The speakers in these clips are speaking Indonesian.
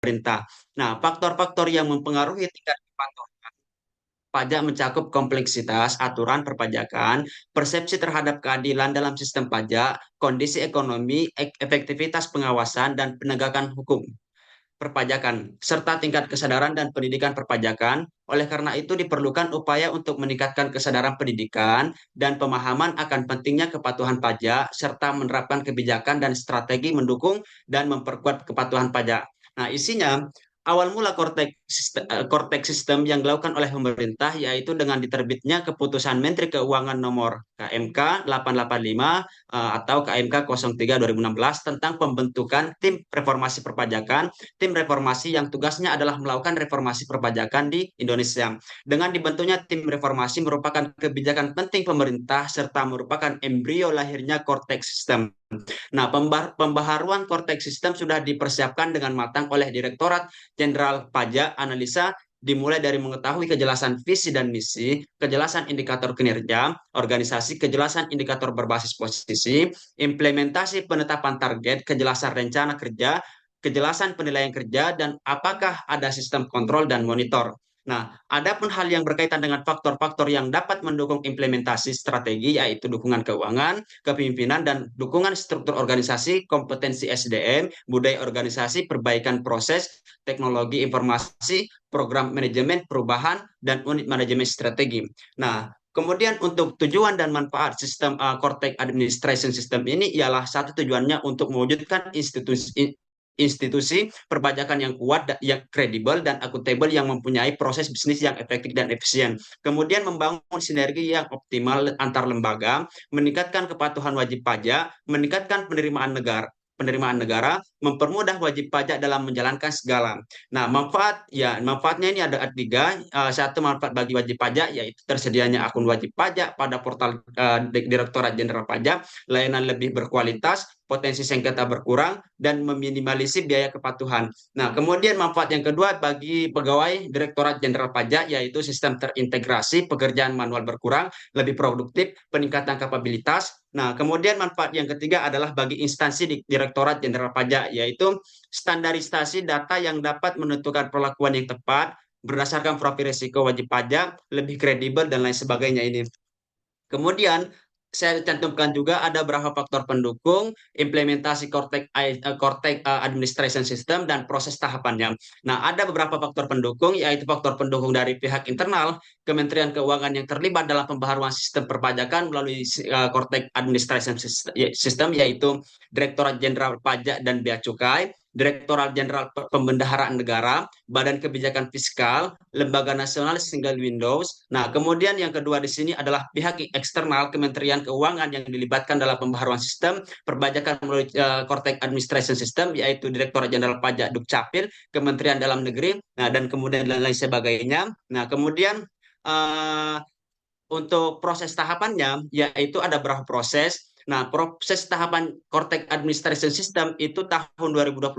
pemerintah. Nah, faktor-faktor yang mempengaruhi tingkat kepatuhan pajak mencakup kompleksitas aturan perpajakan, persepsi terhadap keadilan dalam sistem pajak, kondisi ekonomi, efektivitas pengawasan, dan penegakan hukum perpajakan, serta tingkat kesadaran dan pendidikan perpajakan. Oleh karena itu, diperlukan upaya untuk meningkatkan kesadaran pendidikan dan pemahaman akan pentingnya kepatuhan pajak, serta menerapkan kebijakan dan strategi mendukung dan memperkuat kepatuhan pajak. Nah, isinya awal mula Kortex Sistem yang dilakukan oleh pemerintah yaitu dengan diterbitnya keputusan Menteri Keuangan nomor KMK 885 atau KMK 03 2016 tentang pembentukan tim reformasi perpajakan, tim reformasi yang tugasnya adalah melakukan reformasi perpajakan di Indonesia. Dengan dibentuknya tim reformasi merupakan kebijakan penting pemerintah serta merupakan embrio lahirnya Kortex Sistem. Nah, pembaharuan Kortex Sistem sudah dipersiapkan dengan matang oleh Direktorat Jenderal Pajak Analisa dimulai dari mengetahui kejelasan visi dan misi, kejelasan indikator kinerja, organisasi, kejelasan indikator berbasis posisi, implementasi penetapan target, kejelasan rencana kerja, kejelasan penilaian kerja, dan apakah ada sistem kontrol dan monitor. Nah, adapun hal yang berkaitan dengan faktor-faktor yang dapat mendukung implementasi strategi, yaitu dukungan keuangan, kepemimpinan, dan dukungan struktur organisasi, kompetensi SDM, budaya organisasi, perbaikan proses, teknologi informasi, program manajemen perubahan, dan unit manajemen strategi. Nah, kemudian untuk tujuan dan manfaat sistem Cortex Administration System ini ialah satu tujuannya untuk mewujudkan institusi perpajakan yang kuat, yang kredibel dan akuntabel yang mempunyai proses bisnis yang efektif dan efisien. Kemudian membangun sinergi yang optimal antar lembaga, meningkatkan kepatuhan wajib pajak, meningkatkan penerimaan negara, mempermudah wajib pajak dalam menjalankan segala. Nah, manfaatnya ini ada tiga. Satu, manfaat bagi wajib pajak yaitu tersedianya akun wajib pajak pada portal Direktorat Jenderal Pajak, layanan lebih berkualitas, potensi sengketa berkurang, dan meminimalisir biaya kepatuhan. Nah, kemudian manfaat yang kedua bagi pegawai Direktorat Jenderal Pajak yaitu sistem terintegrasi, pekerjaan manual berkurang, lebih produktif, peningkatan kapabilitas. Nah, kemudian manfaat yang ketiga adalah bagi instansi di Direktorat Jenderal Pajak, yaitu standarisasi data yang dapat menentukan perlakuan yang tepat berdasarkan profil risiko wajib pajak, lebih kredibel, dan lain sebagainya ini. Kemudian saya cantumkan juga ada beberapa faktor pendukung implementasi Cortex Administration System dan proses tahapannya. Nah, ada beberapa faktor pendukung, yaitu faktor pendukung dari pihak internal, Kementerian Keuangan yang terlibat dalam pembaharuan sistem perpajakan melalui Cortex Administration System, yaitu Direktorat Jenderal Pajak dan Bea Cukai, Direktorat Jenderal Pembendaharaan Negara, Badan Kebijakan Fiskal, Lembaga Nasional Single Windows. Nah, kemudian yang kedua di sini adalah pihak eksternal Kementerian Keuangan yang dilibatkan dalam pembaharuan sistem perpajakan melalui Cortex Administration System, yaitu Direktorat Jenderal Pajak Dukcapil, Kementerian Dalam Negeri, nah, dan kemudian lain sebagainya. Nah, kemudian uh, untuk proses tahapannya, yaitu ada berapa proses. Nah, proses tahapan Cortex Administration System itu tahun 2021,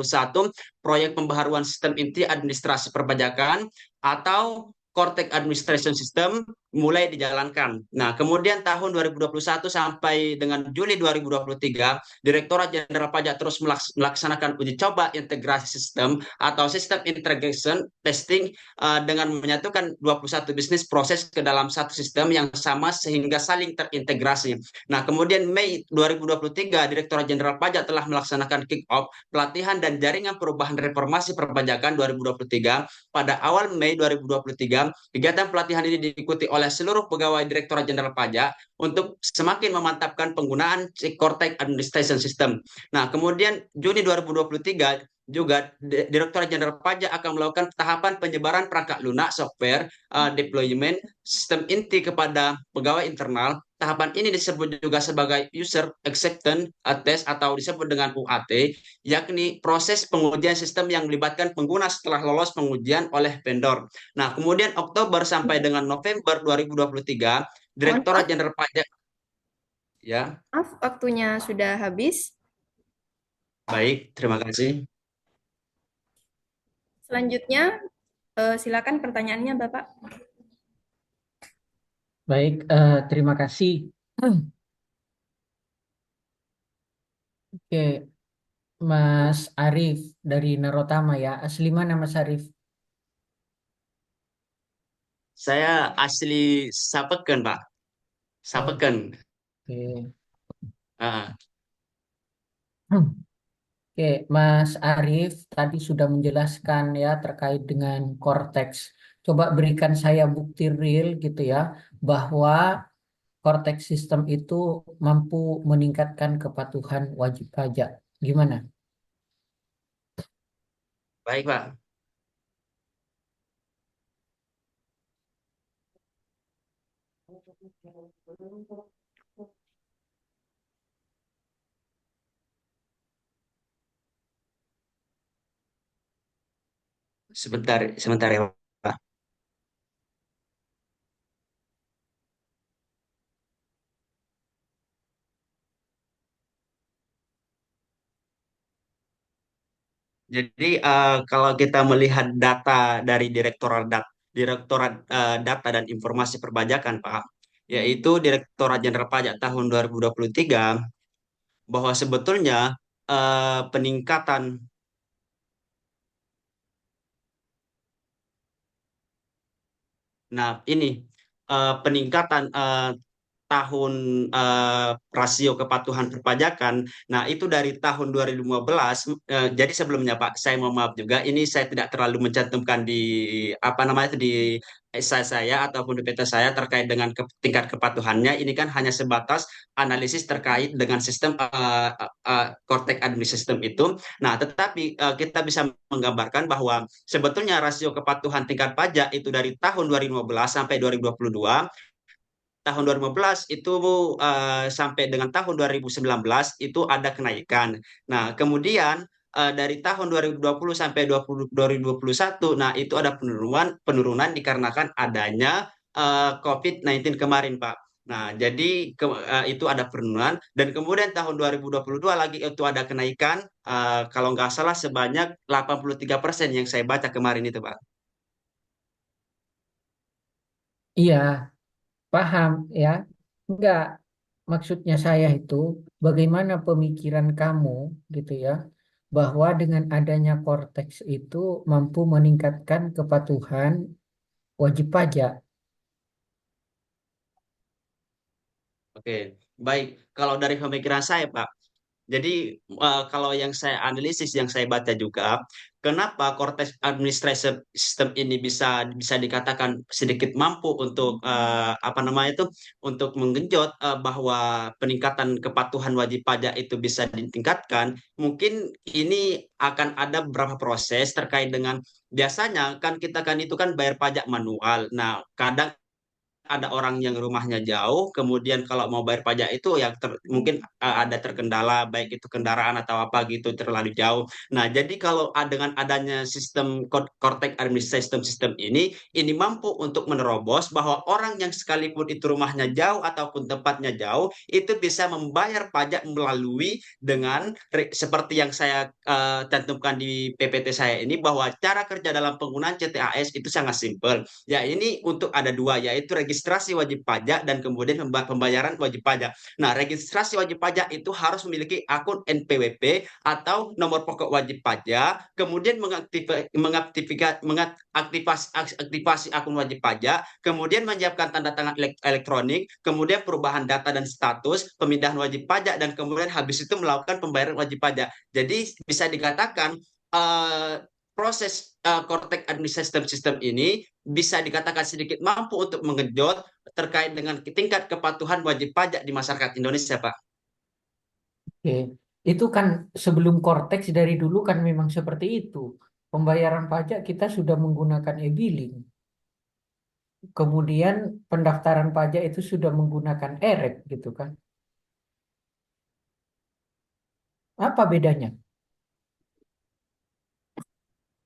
proyek pembaharuan sistem inti administrasi perpajakan atau Cortex Administration System mulai dijalankan. Nah, kemudian tahun 2021 sampai dengan Juli 2023, Direktorat Jenderal Pajak terus melaksanakan uji coba integrasi sistem atau sistem integration testing dengan menyatukan 21 bisnis proses ke dalam satu sistem yang sama sehingga saling terintegrasi. Nah, kemudian Mei 2023, Direktorat Jenderal Pajak telah melaksanakan kick-off pelatihan dan jaringan perubahan reformasi perpajakan 2023. Pada awal Mei 2023, kegiatan pelatihan ini diikuti oleh seluruh pegawai Direktorat Jenderal Pajak untuk semakin memantapkan penggunaan Cortex Administration System. Nah, kemudian Juni 2023 juga Direktorat Jenderal Pajak akan melakukan tahapan penyebaran perangkat lunak software deployment sistem inti kepada pegawai internal. Tahapan ini disebut juga sebagai user acceptance test atau disebut dengan UAT, yakni proses pengujian sistem yang melibatkan pengguna setelah lolos pengujian oleh vendor. Nah, kemudian Oktober sampai dengan November 2023, Mohon Direktorat maaf, Jenderal Pajak, ya, maaf, waktunya sudah habis. baik, terima kasih. Selanjutnya, silakan pertanyaannya, Bapak. Baik, terima kasih. Oke, Mas Arif dari Narotama ya. Asli mana Mas Arif? Saya asli Sapeken, Pak. Oh, Sapeken. oke. Ah, Hmm. Oke, Mas Arif tadi sudah menjelaskan ya terkait dengan korteks. Coba berikan saya bukti real gitu ya bahwa korteks sistem itu mampu meningkatkan kepatuhan wajib pajak. Gimana? baik, Pak. Sebentar, sebentar ya, Pak. Jadi kalau kita melihat data dari Direktorat Data dan Informasi Perpajakan, Pak, yaitu Direktorat Jenderal Pajak tahun 2023, bahwa sebetulnya peningkatan. Nah, ini peningkatan tahun rasio kepatuhan perpajakan. Nah, itu dari tahun 2015. Jadi sebelumnya Pak, saya mohon maaf juga, ini saya tidak terlalu mencantumkan di apa namanya itu di esai saya ataupun di peta saya terkait dengan tingkat kepatuhannya. Ini kan hanya sebatas analisis terkait dengan sistem Cortex Administration System itu. Nah, tetapi kita bisa menggambarkan bahwa sebetulnya rasio kepatuhan tingkat pajak itu dari tahun 2015 sampai 2022, tahun 2015 itu sampai dengan tahun 2019 itu ada kenaikan. Nah, kemudian dari tahun 2020 sampai 2021, nah itu ada penurunan penurunan dikarenakan adanya COVID-19 kemarin, Pak. Nah, jadi itu ada penurunan dan kemudian tahun 2022 lagi itu ada kenaikan kalau nggak salah sebanyak 83% yang saya baca kemarin itu, Pak. Iya, paham ya. Enggak, maksudnya saya itu bagaimana pemikiran kamu gitu ya, bahwa dengan adanya Cortex itu mampu meningkatkan kepatuhan wajib pajak. Oke, baik. Kalau dari pemikiran saya, Pak, jadi kalau yang saya analisis, yang saya baca juga, kenapa Cortex Administration System ini bisa bisa dikatakan sedikit mampu untuk apa namanya itu untuk menggenjot bahwa peningkatan kepatuhan wajib pajak itu bisa ditingkatkan. Mungkin ini akan ada beberapa proses terkait dengan biasanya kan kita kan itu kan bayar pajak manual. Nah, kadang ada orang yang rumahnya jauh, kemudian kalau mau bayar pajak itu ya mungkin ada terkendala, baik itu kendaraan atau apa gitu terlalu jauh. Nah, jadi kalau dengan adanya sistem Cortex Administration System ini mampu untuk menerobos bahwa orang yang sekalipun itu rumahnya jauh ataupun tempatnya jauh, itu bisa membayar pajak melalui dengan seperti yang saya cantumkan di PPT saya ini, bahwa cara kerja dalam penggunaan CTAS itu sangat simpel. Ya, ini untuk ada dua, yaitu registrasi wajib pajak dan kemudian pembayaran wajib pajak. Nah, registrasi wajib pajak itu harus memiliki akun NPWP atau nomor pokok wajib pajak, kemudian aktivasi akun wajib pajak, kemudian menyiapkan tanda tangan elektronik, kemudian perubahan data dan status, pemindahan wajib pajak, dan kemudian habis itu melakukan pembayaran wajib pajak. Jadi bisa dikatakan proses Cortex Administration System ini bisa dikatakan sedikit mampu untuk mengejut terkait dengan tingkat kepatuhan wajib pajak di masyarakat Indonesia, Pak. Oke. Itu kan sebelum Cortex dari dulu kan memang seperti itu. Pembayaran pajak kita sudah menggunakan e-billing. Kemudian pendaftaran pajak itu sudah menggunakan EREC gitu kan. Apa bedanya?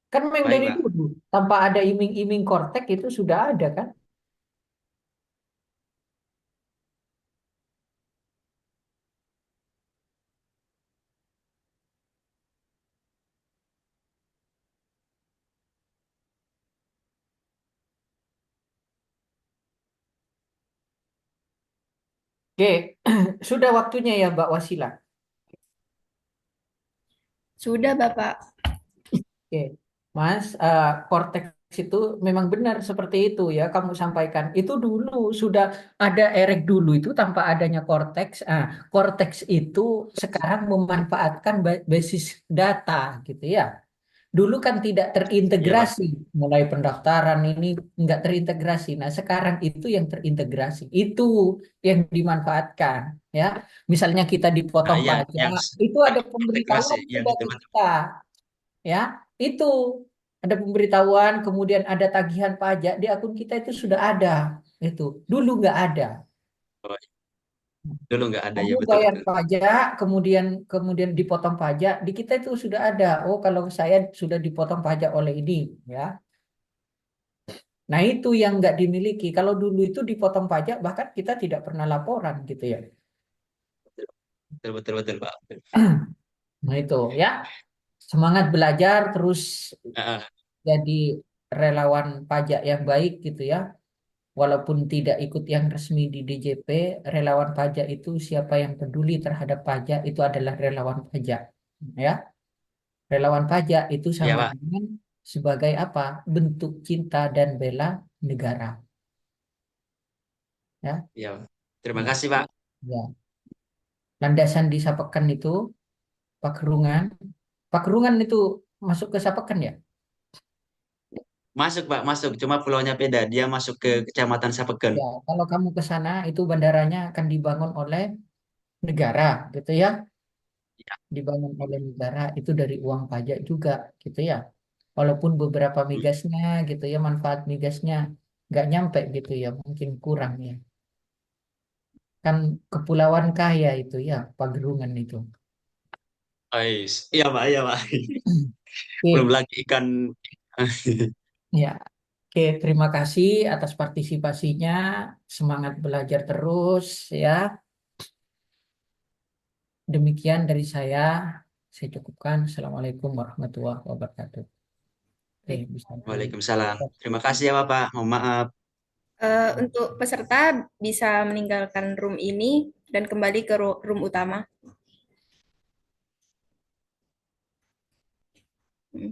Kan memang Baik, dari Pak. dulu tanpa ada iming-iming Cortex itu sudah ada kan? Oke, sudah waktunya ya Mbak Wasila. Sudah, Bapak. Oke, Mas, korteks itu memang benar seperti itu ya kamu sampaikan. Itu dulu sudah ada erek dulu itu tanpa adanya korteks. Korteks itu sekarang memanfaatkan basis data gitu ya. Dulu kan tidak Iya, Pak. terintegrasi, mulai pendaftaran ini nggak terintegrasi. Nah, sekarang itu yang terintegrasi, itu yang dimanfaatkan, ya. Misalnya kita Nah, dipotong iya, yang pajak, itu ada integrasi, pemberitahuan ya sudah betul ke betul. kita, ya. Itu ada pemberitahuan, kemudian ada tagihan pajak di akun kita itu sudah ada, itu. Dulu nggak ada. Oh, dulu nggak ada, ya Kamu betul bayar betul. pajak, kemudian kemudian dipotong pajak, di kita itu sudah ada. Oh, kalau saya sudah dipotong pajak oleh ini, ya. Nah, itu yang nggak dimiliki. Kalau dulu itu dipotong pajak, bahkan kita tidak pernah laporan gitu ya. Betul betul betul, Pak. Nah, itu ya. Semangat belajar terus Ah, jadi relawan pajak yang baik gitu ya. Walaupun tidak ikut yang resmi di DJP, relawan pajak itu siapa yang peduli terhadap pajak itu adalah relawan pajak. Ya, relawan pajak itu iya, sama Pak. dengan sebagai apa? Bentuk cinta dan bela negara. Ya, Iya, Pak. Terima ya, kasih, Pak. ya. Landasan di Sapekan itu Pakerungan. Pakerungan itu masuk ke Sapekan ya? Masuk, Pak, masuk. Cuma pulaunya beda. Dia masuk ke Kecamatan Sapeken. Ya, kalau kamu ke sana itu bandaranya akan dibangun oleh negara, gitu ya. Iya. Dibangun oleh negara itu dari uang pajak juga, gitu ya. Walaupun beberapa Hmm. migasnya, gitu ya, manfaat migasnya nggak nyampe gitu ya, mungkin kurang ya. Kan kepulauan kaya itu ya, Pagerungan itu. Ais. Iya, Pak, iya, Pak. Belum Oke, lagi ikan. ya. Oke, terima kasih atas partisipasinya. Semangat belajar terus ya. Demikian dari saya. Saya cukupkan. Assalamualaikum warahmatullahi wabarakatuh. Oke, Baik. bisa di. Waalaikumsalam. Terima kasih ya, Pak. Mohon maaf. Untuk peserta bisa meninggalkan room ini dan kembali ke room utama. Hmm.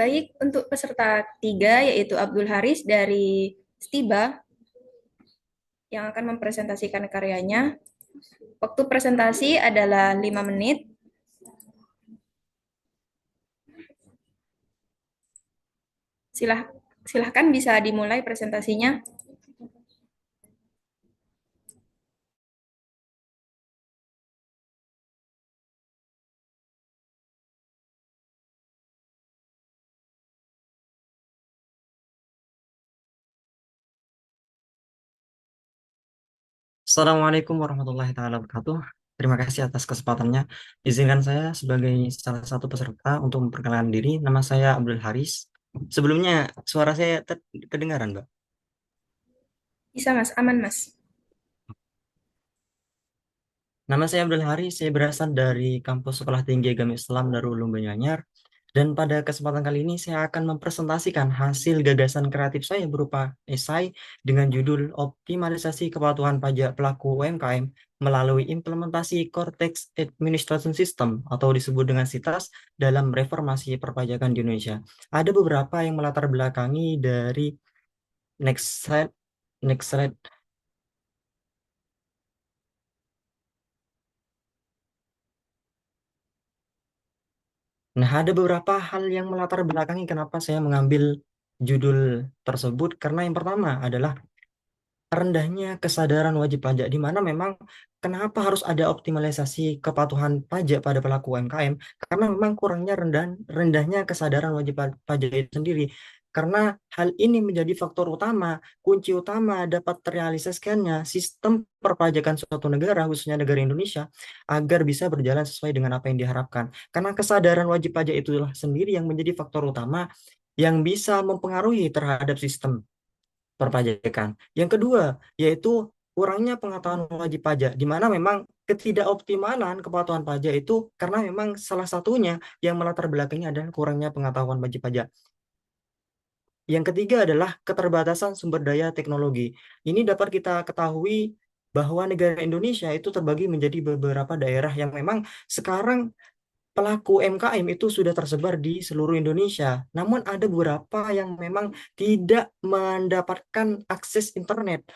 Baik, untuk peserta tiga yaitu Abdul Haris dari Stiba yang akan mempresentasikan karyanya. Waktu presentasi adalah 5 menit. Silah, silahkan bisa dimulai presentasinya. Assalamualaikum warahmatullahi taala wabarakatuh. Terima kasih atas kesempatannya. Izinkan saya sebagai salah satu peserta untuk memperkenalkan diri. Nama saya Abdul Haris. Sebelumnya suara saya kedengaran, Mbak. Bisa, Mas. Aman, Mas. Nama saya Abdul Haris. Saya berasal dari Kampus Sekolah Tinggi Agama Islam Darul Ulum Banyuanyar. Dan pada kesempatan kali ini saya akan mempresentasikan hasil gagasan kreatif saya berupa esai dengan judul Optimalisasi Kepatuhan Pajak Pelaku UMKM melalui implementasi Cortex Administration System atau disebut dengan CITAS dalam reformasi perpajakan di Indonesia. Ada beberapa yang melatar belakangi dari next slide, next slide. Nah, ada beberapa hal yang melatar belakangi kenapa saya mengambil judul tersebut karena yang pertama adalah rendahnya kesadaran wajib pajak, di mana memang kenapa harus ada optimalisasi kepatuhan pajak pada pelaku UMKM, karena memang kurangnya rendahnya kesadaran wajib pajak itu sendiri. Karena hal ini menjadi faktor utama, kunci utama dapat terrealisasikannya sistem perpajakan suatu negara, khususnya negara Indonesia, agar bisa berjalan sesuai dengan apa yang diharapkan. Karena kesadaran wajib pajak itulah sendiri yang menjadi faktor utama yang bisa mempengaruhi terhadap sistem perpajakan. Yang kedua, yaitu kurangnya pengetahuan wajib pajak, di mana memang ketidakoptimalan kepatuhan pajak itu karena memang salah satunya yang melatar belakangnya adalah kurangnya pengetahuan wajib pajak. Yang ketiga adalah keterbatasan sumber daya teknologi. Ini dapat kita ketahui bahwa negara Indonesia itu terbagi menjadi beberapa daerah yang memang sekarang pelaku UMKM itu sudah tersebar di seluruh Indonesia. Namun ada beberapa yang memang tidak mendapatkan akses internet.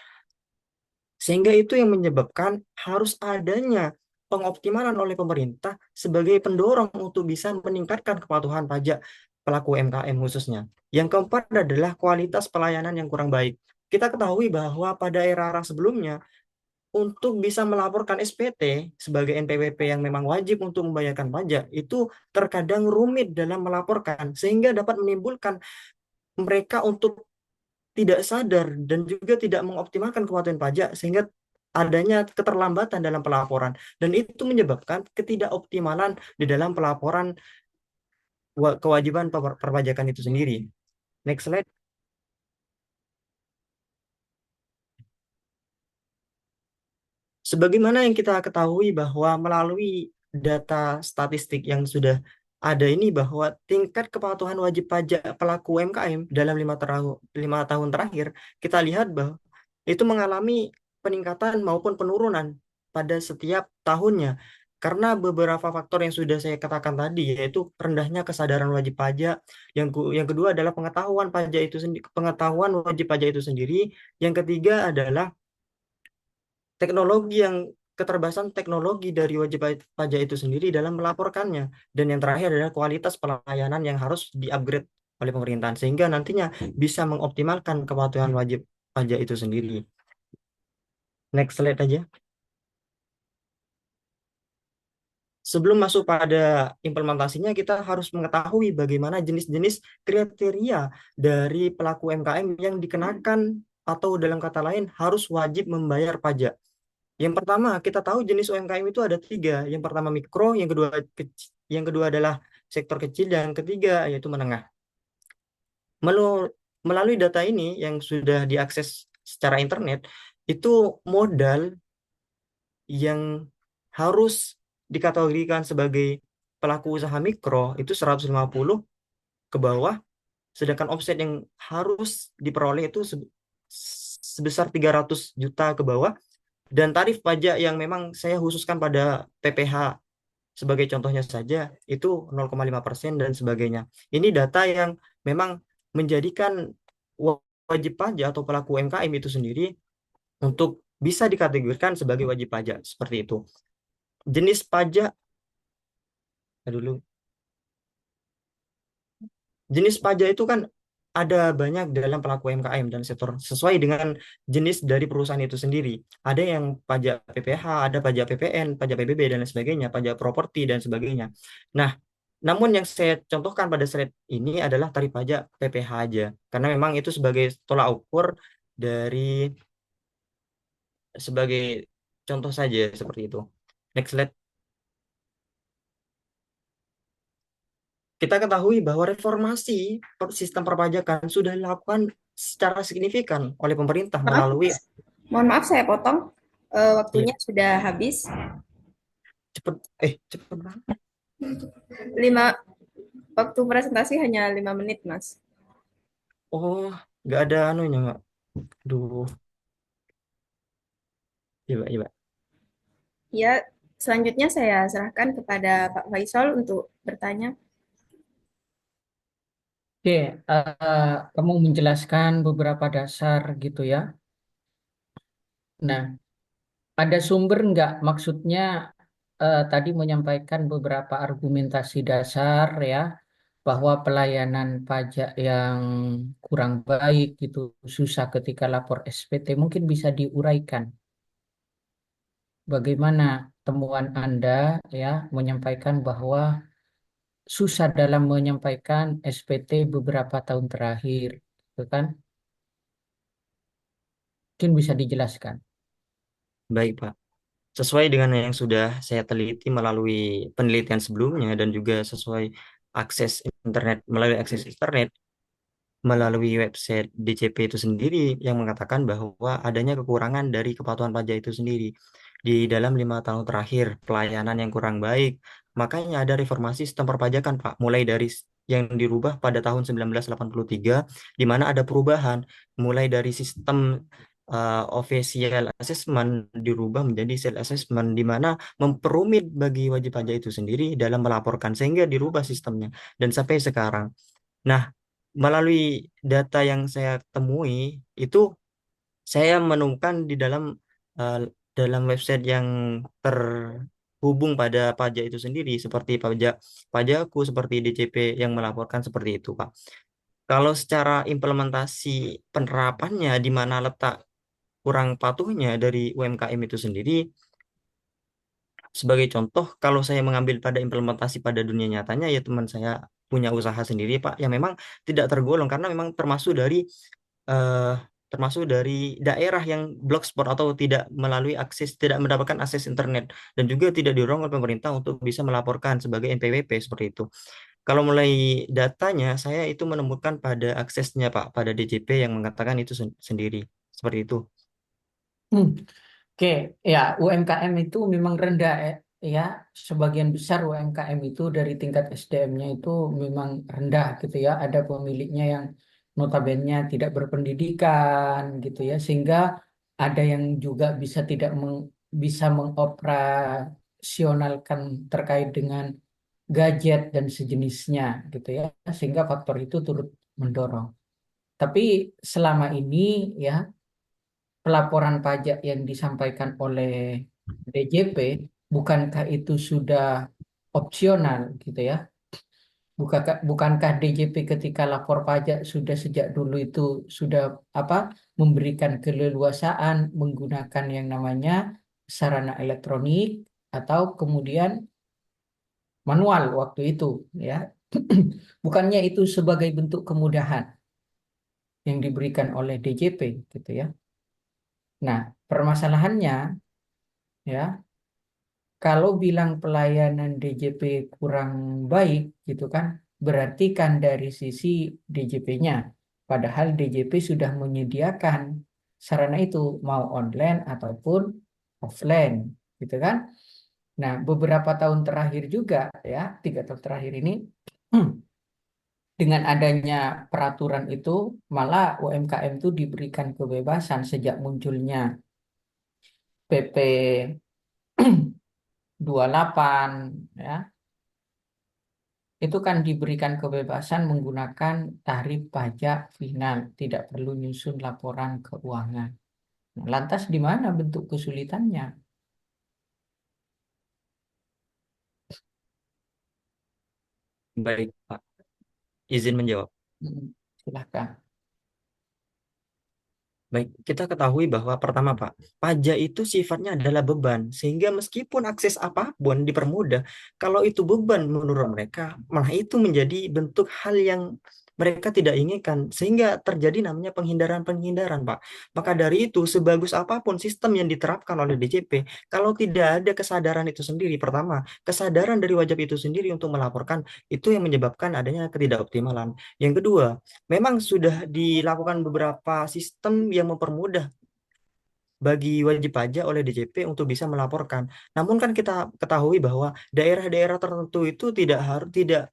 Sehingga itu yang menyebabkan harus adanya pengoptimalan oleh pemerintah sebagai pendorong untuk bisa meningkatkan kepatuhan pajak pelaku UMKM khususnya. Yang keempat adalah kualitas pelayanan yang kurang baik. Kita ketahui bahwa pada era sebelumnya, untuk bisa melaporkan SPT sebagai NPWP yang memang wajib untuk membayarkan pajak, itu terkadang rumit dalam melaporkan, sehingga dapat menimbulkan mereka untuk tidak sadar dan juga tidak mengoptimalkan kepatuhan pajak sehingga adanya keterlambatan dalam pelaporan dan itu menyebabkan ketidakoptimalan di dalam pelaporan kewajiban perpajakan itu sendiri. Next slide. Sebagaimana yang kita ketahui bahwa melalui data statistik yang sudah ada ini bahwa tingkat kepatuhan wajib pajak pelaku UMKM dalam 5 tahun terakhir kita lihat bahwa itu mengalami peningkatan maupun penurunan pada setiap tahunnya karena beberapa faktor yang sudah saya katakan tadi yaitu rendahnya kesadaran wajib pajak, yang kedua adalah pengetahuan pajak itu sendiri, pengetahuan wajib pajak itu sendiri, yang ketiga adalah teknologi yang keterbatasan teknologi dari wajib pajak itu sendiri dalam melaporkannya. Dan yang terakhir adalah kualitas pelayanan yang harus di-upgrade oleh pemerintahan sehingga nantinya bisa mengoptimalkan kepatuhan wajib pajak itu sendiri. Next slide aja. Sebelum masuk pada implementasinya, kita harus mengetahui bagaimana jenis-jenis kriteria dari pelaku UMKM yang dikenakan atau dalam kata lain harus wajib membayar pajak. Yang pertama, kita tahu jenis UMKM itu ada 3. Yang pertama mikro, yang kedua adalah sektor kecil, dan yang ketiga yaitu menengah. Melalui data ini yang sudah diakses secara internet, itu modal yang harus dikategorikan sebagai pelaku usaha mikro itu 150 ke bawah, sedangkan offset yang harus diperoleh itu sebesar 300 juta ke bawah. Dan tarif pajak yang memang saya khususkan pada PPH sebagai contohnya saja itu 0,5% dan sebagainya. Ini data yang memang menjadikan wajib pajak atau pelaku UMKM itu sendiri untuk bisa dikategorikan sebagai wajib pajak seperti itu. Jenis pajak dulu. Jenis pajak itu kan ada banyak dalam pelaku UMKM dan sektor sesuai dengan jenis dari perusahaan itu sendiri. Ada yang pajak PPH, ada pajak PPN, pajak PBB dan lain sebagainya, pajak properti dan sebagainya. Nah, namun yang saya contohkan pada slide ini adalah tarif pajak PPH aja, karena memang itu sebagai tolak ukur dari sebagai contoh saja seperti itu. Next slide. Kita ketahui bahwa reformasi sistem perpajakan sudah dilakukan secara signifikan oleh pemerintah Maaf, melalui mohon maaf saya potong. Waktunya sudah habis. cepet banget. 5 waktu presentasi hanya 5 menit, Mas. Oh, nggak ada anunya, Mbak. Aduh, iya, iya. Ya, selanjutnya saya serahkan kepada Pak Faisal untuk bertanya. Oke, kamu menjelaskan beberapa dasar gitu ya. Nah, ada sumber nggak? Maksudnya tadi menyampaikan beberapa argumentasi dasar ya. bahwa pelayanan pajak yang kurang baik gitu, susah ketika lapor SPT, mungkin bisa diuraikan. Bagaimana temuan Anda ya menyampaikan bahwa susah dalam menyampaikan SPT beberapa tahun terakhir, gitu kan? Mungkin bisa dijelaskan. Baik, Pak. Sesuai dengan yang sudah saya teliti melalui penelitian sebelumnya dan juga sesuai melalui akses internet, melalui website DJP itu sendiri yang mengatakan bahwa adanya kekurangan dari kepatuhan pajak itu sendiri di dalam 5 tahun terakhir, pelayanan yang kurang baik. Makanya ada reformasi sistem perpajakan, Pak, mulai dari yang dirubah pada tahun 1983, di mana ada perubahan mulai dari sistem official assessment dirubah menjadi self assessment, di mana memperumit bagi wajib pajak itu sendiri dalam melaporkan, sehingga dirubah sistemnya dan sampai sekarang. Nah, melalui data yang saya temui itu, saya menemukan di eh, dalam website yang terhubung pada pajak itu sendiri, seperti pajakku, seperti DJP yang melaporkan seperti itu, Pak. Kalau secara implementasi penerapannya, di mana letak kurang patuhnya dari UMKM itu sendiri, sebagai contoh, kalau saya mengambil pada implementasi pada dunia nyatanya, ya teman saya punya usaha sendiri, Pak, yang memang tidak tergolong karena memang eh, termasuk dari daerah yang blogspot atau tidak mendapatkan akses internet dan juga tidak didorong oleh pemerintah untuk bisa melaporkan sebagai NPWP seperti itu. Kalau mulai datanya, saya itu menemukan pada aksesnya, Pak, pada DJP yang mengatakan itu sendiri seperti itu. Hmm. Oke, ya UMKM itu memang rendah ya. Sebagian besar UMKM itu dari tingkat SDM-nya itu memang rendah gitu ya. Ada pemiliknya yang notabene tidak berpendidikan gitu ya, sehingga ada yang juga bisa tidak bisa mengoperasionalkan terkait dengan gadget dan sejenisnya gitu ya, sehingga faktor itu turut mendorong. Tapi selama ini ya pelaporan pajak yang disampaikan oleh DJP, bukankah itu sudah opsional gitu ya? Bukankah DJP ketika lapor pajak sudah sejak dulu itu sudah apa memberikan keleluasaan menggunakan yang namanya sarana elektronik atau kemudian manual waktu itu ya? Bukannya itu sebagai bentuk kemudahan yang diberikan oleh DJP gitu ya? Nah, permasalahannya ya, kalau bilang pelayanan DJP kurang baik gitu kan, berarti kan dari sisi DJP-nya. Padahal DJP sudah menyediakan sarana itu, mau online ataupun offline, gitu kan. Nah, beberapa tahun terakhir juga ya, 3 tahun terakhir ini, dengan adanya peraturan itu, malah UMKM itu diberikan kebebasan sejak munculnya PP 28 ya, itu kan diberikan kebebasan menggunakan tarif pajak final, tidak perlu nyusun laporan keuangan. Nah, lantas di mana bentuk kesulitannya? Baik, Pak. Izin menjawab. Silahkan. Baik, kita ketahui bahwa pertama, Pak, pajak itu sifatnya adalah beban, sehingga meskipun akses apapun dipermudah, kalau itu beban menurut mereka, malah itu menjadi bentuk hal yang mereka tidak inginkan, sehingga terjadi namanya penghindaran-penghindaran, Pak. Maka dari itu, sebagus apapun sistem yang diterapkan oleh DJP, kalau tidak ada kesadaran itu sendiri, pertama, kesadaran dari wajib itu sendiri untuk melaporkan, itu yang menyebabkan adanya ketidakoptimalan. Yang kedua, memang sudah dilakukan beberapa sistem yang mempermudah bagi wajib pajak oleh DJP untuk bisa melaporkan. Namun kan kita ketahui bahwa daerah-daerah tertentu itu tidak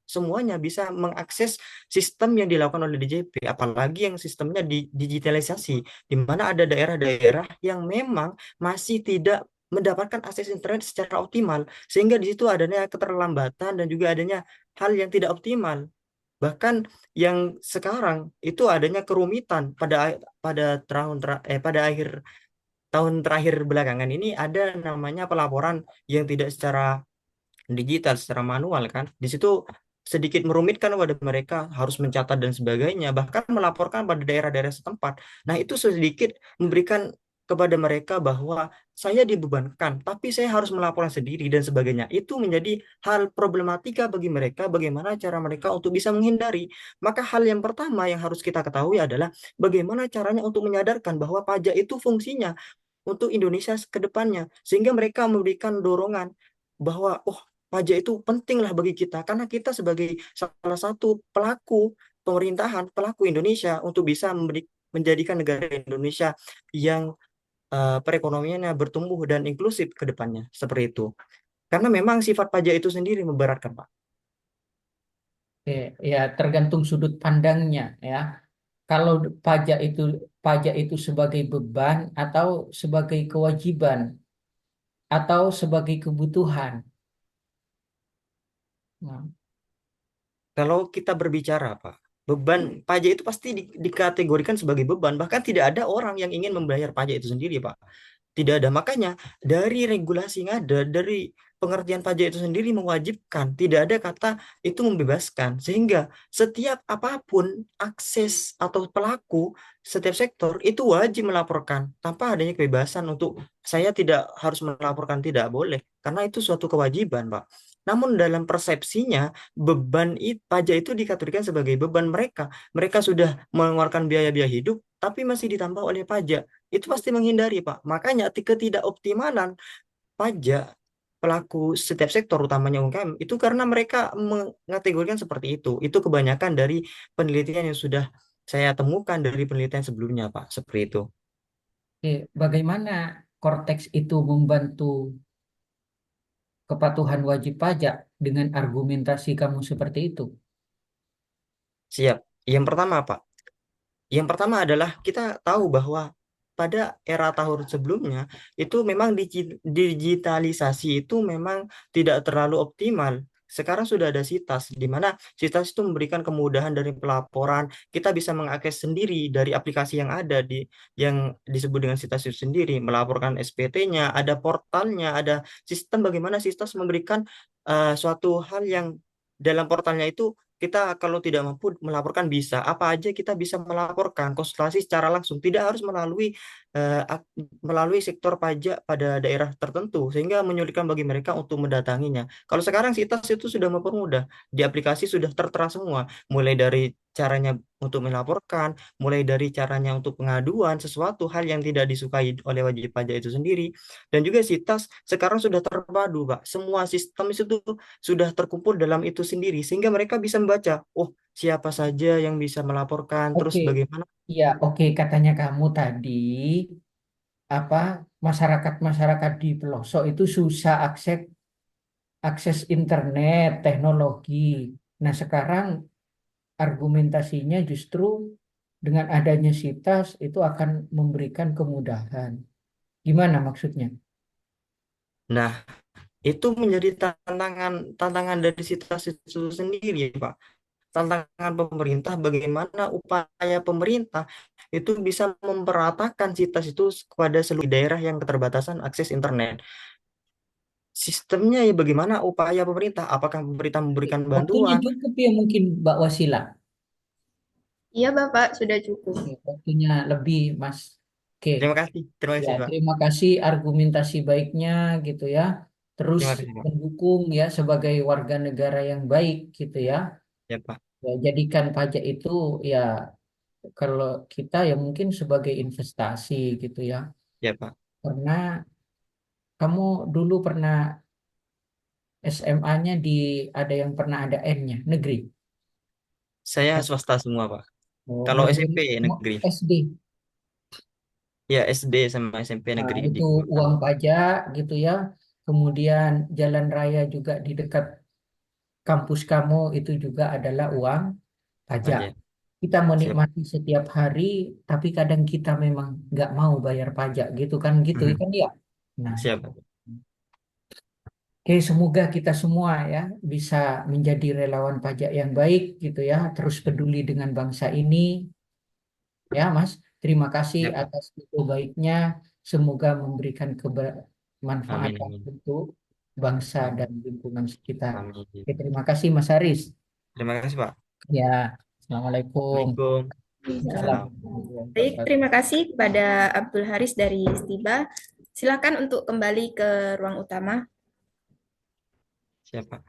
semuanya bisa mengakses sistem yang dilakukan oleh DJP, apalagi yang sistemnya digitalisasi, di mana ada daerah-daerah yang memang masih tidak mendapatkan akses internet secara optimal, sehingga di situ adanya keterlambatan dan juga adanya hal yang tidak optimal. Bahkan yang sekarang itu adanya kerumitan pada akhir tahun terakhir belakangan ini ada namanya pelaporan yang tidak secara digital, secara manual kan. Di situ sedikit merumitkan pada mereka, harus mencatat dan sebagainya, bahkan melaporkan pada daerah-daerah setempat. Nah, itu sedikit memberikan kepada mereka bahwa saya dibebankan, tapi saya harus melaporkan sendiri dan sebagainya. Itu menjadi hal problematika bagi mereka, bagaimana cara mereka untuk bisa menghindari. Maka hal yang pertama yang harus kita ketahui adalah bagaimana caranya untuk menyadarkan bahwa pajak itu fungsinya untuk Indonesia ke depannya, sehingga mereka memberikan dorongan bahwa oh, pajak itu pentinglah bagi kita karena kita sebagai salah satu pelaku pemerintahan, pelaku Indonesia untuk bisa menjadikan negara Indonesia yang perekonomiannya bertumbuh dan inklusif ke depannya, seperti itu. Karena memang sifat pajak itu sendiri memberatkan, Pak. Oke, ya tergantung sudut pandangnya ya. Kalau pajak itu sebagai beban atau sebagai kewajiban atau sebagai kebutuhan. Nah, Kalau kita berbicara, Pak, beban pajak itu pasti dikategorikan sebagai beban. Bahkan tidak ada orang yang ingin membayar pajak itu sendiri, Pak. Tidak ada. Makanya dari regulasi yang ada, dari pengertian pajak itu sendiri mewajibkan. Tidak ada kata itu membebaskan. Sehingga setiap apapun akses atau pelaku, setiap sektor itu wajib melaporkan. Tanpa adanya kebebasan untuk saya tidak harus melaporkan, tidak boleh. Karena itu suatu kewajiban, Pak. Namun dalam persepsinya, pajak itu dikategorikan sebagai beban mereka. Mereka sudah mengeluarkan biaya-biaya hidup, tapi masih ditambah oleh pajak. Itu pasti menghindari, Pak. Makanya ketidakoptimalan pajak pelaku setiap sektor, utamanya UMKM, itu karena mereka mengategorikan seperti itu. Itu kebanyakan dari penelitian yang sudah saya temukan dari penelitian sebelumnya, Pak. Seperti itu. oke, bagaimana Cortex itu membantu kepatuhan wajib pajak dengan argumentasi kamu seperti itu? Siap. Yang pertama, Pak. Yang pertama adalah kita tahu bahwa pada era tahun sebelumnya itu memang digitalisasi itu memang tidak terlalu optimal. Sekarang sudah ada Sitas, di mana Sitas itu memberikan kemudahan dari pelaporan. Kita bisa mengakses sendiri dari aplikasi yang ada yang disebut dengan Sitas itu sendiri, melaporkan SPT-nya, ada portalnya, ada sistem bagaimana Sitas memberikan suatu hal yang dalam portalnya itu kita kalau tidak mampu melaporkan bisa apa aja kita bisa melaporkan konsultasi secara langsung tidak harus melalui sektor pajak pada daerah tertentu sehingga menyulitkan bagi mereka untuk mendatanginya. Kalau sekarang Sitas itu sudah mempermudah, di aplikasi sudah tertera semua, mulai dari caranya untuk melaporkan, mulai dari caranya untuk pengaduan sesuatu hal yang tidak disukai oleh wajib pajak itu sendiri, dan juga Sitas sekarang sudah terpadu, Pak. Semua sistem itu sudah terkumpul dalam itu sendiri sehingga mereka bisa membaca, oh, siapa saja yang bisa melaporkan, terus Oke, bagaimana. ya oke katanya kamu tadi apa masyarakat-masyarakat di pelosok itu susah akses akses internet, teknologi. Nah, sekarang argumentasinya justru dengan adanya sitas itu akan memberikan kemudahan. Gimana maksudnya? Nah, itu menjadi tantangan tantangan dari Sitas itu sendiri, Pak. Tantangan pemerintah bagaimana upaya pemerintah itu bisa memperatakan Sitas itu kepada seluruh daerah yang keterbatasan akses internet. Sistemnya ya bagaimana upaya pemerintah? Apakah pemerintah memberikan Waktunya bantuan? cukup ya mungkin Mbak Wasila. Iya, Bapak, sudah cukup. Oke, waktunya lebih, Mas. Oke, Terima ya kasih, Pak. terima kasih argumentasi baiknya gitu ya. Terus Terima kasih, Pak. mendukung ya sebagai warga negara yang baik gitu ya. Ya, Pak. Ya, jadikan pajak itu ya kalau kita ya mungkin sebagai investasi gitu ya. Ya, Pak. Karena kamu dulu pernah SMA-nya di ada yang pernah ada N-nya, negeri. Saya swasta semua, Pak. Oh, Kalau negeri SMP negeri. SD. Ya, SD sama SMP Nah, negeri di itu Kalimantan. uang pajak gitu ya. Kemudian jalan raya juga di dekat kampus kamu itu juga adalah uang pajak. Aja. Kita Siap. menikmati setiap hari, tapi kadang kita memang nggak mau bayar pajak gitu Mhm. kan ya. Nah, Siap. oke, semoga kita semua ya bisa menjadi relawan pajak yang baik gitu ya, terus peduli dengan bangsa ini ya, Mas. Terima kasih Siap, Pak. atas itu baiknya. Semoga memberikan Amin, kebermanfaatan amin. untuk bangsa Amin. dan lingkungan sekitar. Amin. Oke, terima kasih Mas Haris. Terima kasih, Pak. Ya, Assalamualaikum. Assalamualaikum. Salam. Salam. Baik, terima kasih kepada Abdul Haris dari Stiba. Silakan untuk kembali ke ruang utama. Siapa?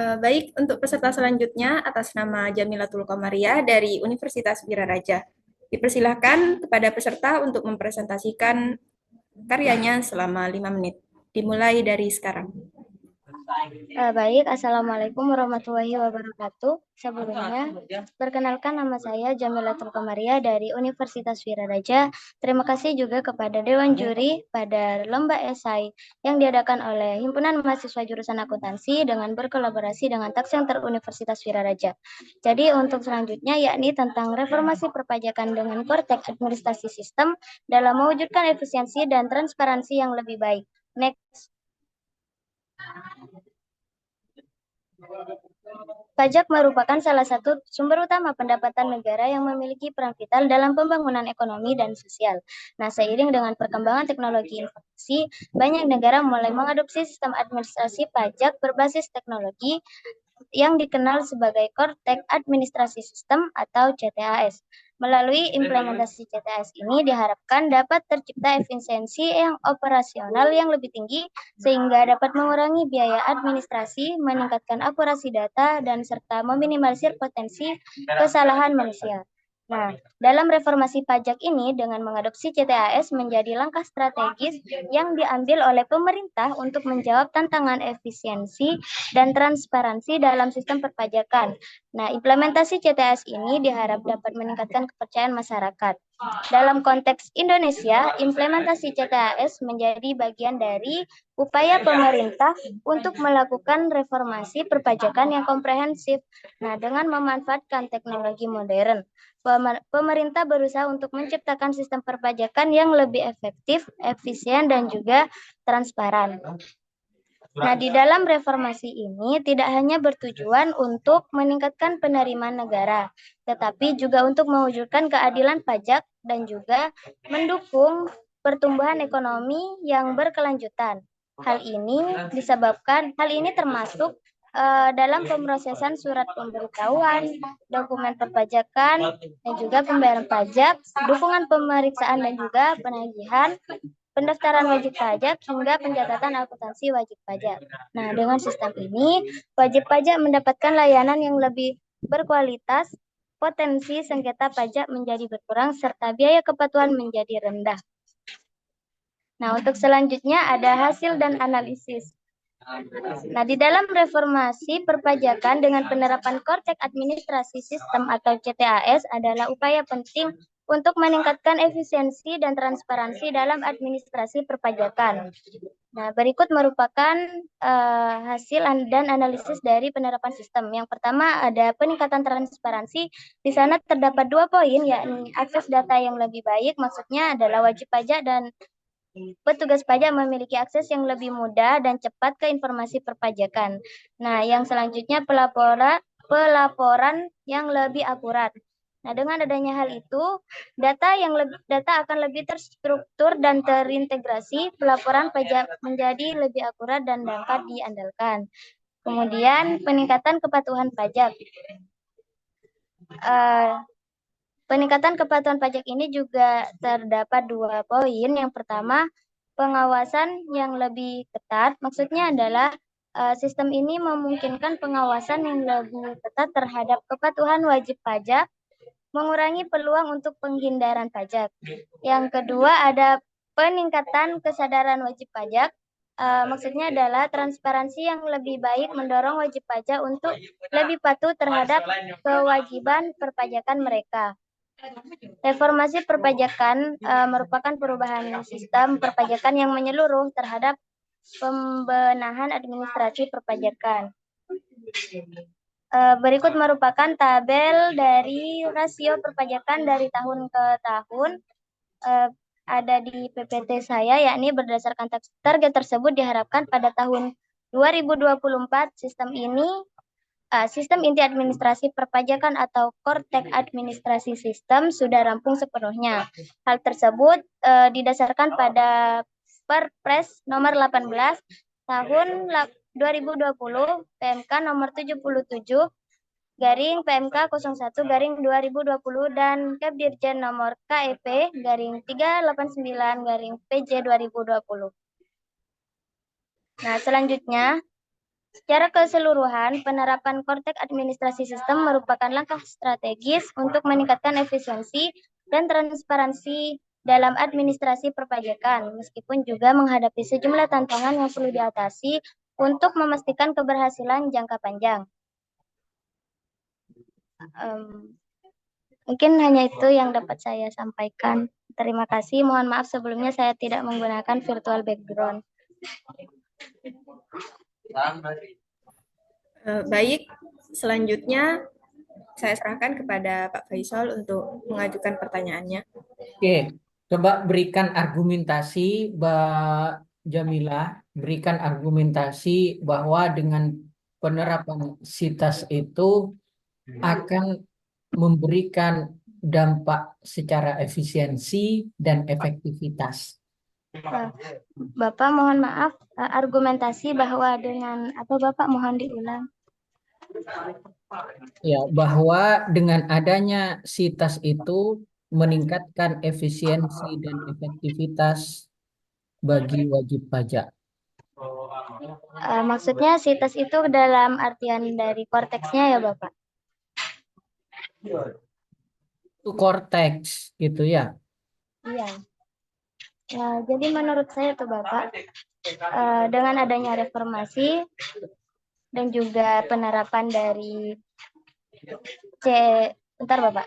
Baik, untuk peserta selanjutnya atas nama Jamilatul Qamaria dari Universitas Wiraraja. Dipersilahkan kepada peserta untuk mempresentasikan karyanya selama 5 menit. Dimulai dari sekarang. Baik, Assalamualaikum warahmatullahi wabarakatuh. Sebelumnya, perkenalkan nama saya Jamilatul Qamaria dari Universitas Wiraraja. Terima kasih juga kepada Dewan Juri pada lomba esai yang diadakan oleh Himpunan Mahasiswa Jurusan Akuntansi dengan berkolaborasi dengan Tak Center Universitas Wiraraja. Jadi untuk selanjutnya yakni tentang reformasi perpajakan dengan korteks administrasi sistem dalam mewujudkan efisiensi dan transparansi yang lebih baik. Next. Pajak merupakan salah satu sumber utama pendapatan negara yang memiliki peran vital dalam pembangunan ekonomi dan sosial. Nah, seiring dengan perkembangan teknologi informasi, banyak negara mulai mengadopsi sistem administrasi pajak berbasis teknologi yang dikenal sebagai Korteks Administrasi Sistem atau CTAS. Melalui implementasi CTAS ini diharapkan dapat tercipta efisiensi yang operasional yang lebih tinggi sehingga dapat mengurangi biaya administrasi, meningkatkan akurasi data, dan serta meminimalisir potensi kesalahan manusia. Nah, dalam reformasi pajak ini dengan mengadopsi CTAS menjadi langkah strategis yang diambil oleh pemerintah untuk menjawab tantangan efisiensi dan transparansi dalam sistem perpajakan. Nah, implementasi CTAS ini diharap dapat meningkatkan kepercayaan masyarakat. Dalam konteks Indonesia, implementasi CTAS menjadi bagian dari upaya pemerintah untuk melakukan reformasi perpajakan yang komprehensif. Nah, dengan memanfaatkan teknologi modern, pemerintah berusaha untuk menciptakan sistem perpajakan yang lebih efektif, efisien, dan juga transparan. Nah, di dalam reformasi ini tidak hanya bertujuan untuk meningkatkan penerimaan negara, tetapi juga untuk mewujudkan keadilan pajak dan juga mendukung pertumbuhan ekonomi yang berkelanjutan. Hal ini termasuk dalam pemrosesan surat pemberitahuan, dokumen perpajakan, dan juga pembayaran pajak, dukungan pemeriksaan dan juga penagihan, pendaftaran wajib pajak, hingga pencatatan akuntansi wajib pajak. Nah, dengan sistem ini, wajib pajak mendapatkan layanan yang lebih berkualitas, potensi sengketa pajak menjadi berkurang, serta biaya kepatuhan menjadi rendah. Nah, untuk selanjutnya ada hasil dan analisis. Nah, di dalam reformasi perpajakan dengan penerapan Korteks Administrasi Sistem atau CTAS adalah upaya penting untuk meningkatkan efisiensi dan transparansi dalam administrasi perpajakan. Nah, berikut merupakan hasil dan analisis dari penerapan sistem. Yang pertama ada peningkatan transparansi. Di sana terdapat 2 poin, yakni akses data yang lebih baik, maksudnya adalah wajib pajak dan petugas pajak memiliki akses yang lebih mudah dan cepat ke informasi perpajakan. Nah, yang selanjutnya pelaporan yang lebih akurat. Nah, dengan adanya hal itu, data akan lebih terstruktur dan terintegrasi, pelaporan pajak menjadi lebih akurat dan dapat diandalkan. Kemudian, peningkatan kepatuhan pajak. Peningkatan kepatuhan pajak ini juga terdapat 2 poin. Yang pertama, pengawasan yang lebih ketat, maksudnya adalah Sistem ini memungkinkan pengawasan yang lebih ketat terhadap kepatuhan wajib pajak, mengurangi peluang untuk penghindaran pajak. Yang kedua ada peningkatan kesadaran wajib pajak. Maksudnya adalah transparansi yang lebih baik mendorong wajib pajak untuk lebih patuh terhadap kewajiban perpajakan mereka. Reformasi perpajakan merupakan perubahan sistem perpajakan yang menyeluruh terhadap pembenahan administrasi perpajakan. Berikut merupakan tabel dari rasio perpajakan dari tahun ke tahun. Ada di PPT saya, yakni berdasarkan target tersebut diharapkan pada tahun 2024 sistem inti administrasi perpajakan atau Kortek Administrasi Sistem sudah rampung sepenuhnya. Hal tersebut didasarkan pada Perpres nomor 18 tahun 2020 PMK nomor 77 garing PMK 01 garing 2020 dan Kepdirjen nomor KEP garing 389 garing PJ 2020. Nah, selanjutnya secara keseluruhan, penerapan Kortek Administrasi Sistem merupakan langkah strategis untuk meningkatkan efisiensi dan transparansi dalam administrasi perpajakan, meskipun juga menghadapi sejumlah tantangan yang perlu diatasi untuk memastikan keberhasilan jangka panjang. Mungkin hanya itu yang dapat saya sampaikan. Terima kasih. Mohon maaf sebelumnya saya tidak menggunakan virtual background. Baik, selanjutnya saya serahkan kepada Pak Faisal untuk mengajukan pertanyaannya. Oke, coba berikan argumentasi, Mbak Jamilah, berikan argumentasi bahwa dengan penerapan SITAS itu akan memberikan dampak secara efisiensi dan efektivitas. Bapak mohon maaf, argumentasi bahwa dengan apa Bapak mohon diulang. Ya, bahwa dengan adanya SITAS itu meningkatkan efisiensi dan efektivitas bagi wajib pajak. Maksudnya SITAS itu dalam artian dari korteksnya ya Bapak? Itu korteks gitu ya. Iya. Ya, jadi menurut saya tuh Bapak, dengan adanya reformasi dan juga penerapan dari bentar Bapak.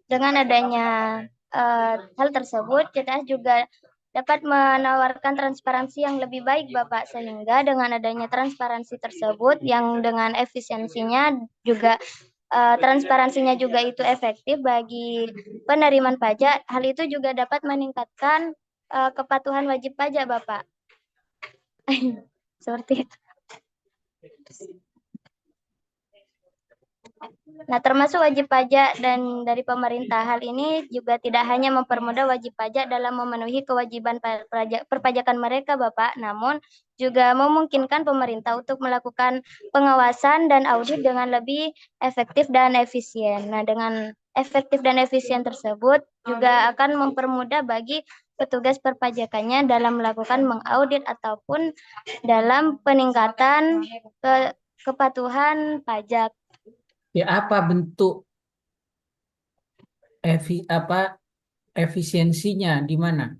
Dengan adanya hal tersebut, kita juga dapat menawarkan transparansi yang lebih baik Bapak, sehingga dengan adanya transparansi tersebut yang dengan efisiensinya juga transparansinya juga itu efektif bagi penerimaan pajak, hal itu juga dapat meningkatkan kepatuhan wajib pajak Bapak. Seperti itu. Nah, termasuk wajib pajak dan dari pemerintah. Hal ini juga tidak hanya mempermudah wajib pajak dalam memenuhi kewajiban perpajakan mereka, Bapak, namun juga memungkinkan pemerintah untuk melakukan pengawasan dan audit dengan lebih efektif dan efisien. Nah, dengan efektif dan efisien tersebut juga akan mempermudah bagi petugas perpajakannya dalam melakukan mengaudit ataupun dalam peningkatan kepatuhan pajak. Ya, apa bentuk efisiensinya di mana?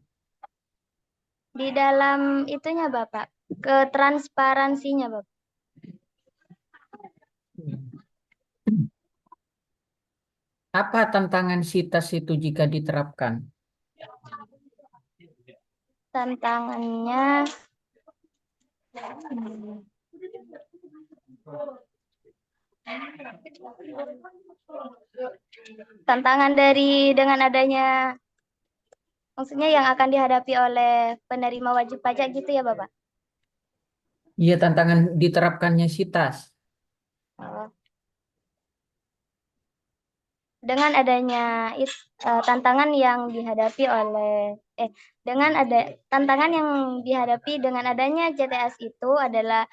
Di dalam itunya Bapak, ketransparansinya Bapak. Apa tantangan SITAS itu jika diterapkan? Tantangannya dengan adanya maksudnya yang akan dihadapi oleh penerima wajib pajak gitu ya Bapak? Iya, tantangan diterapkannya SITAS. Dengan adanya tantangan yang dihadapi oleh tantangan yang dihadapi dengan adanya CTS itu adalah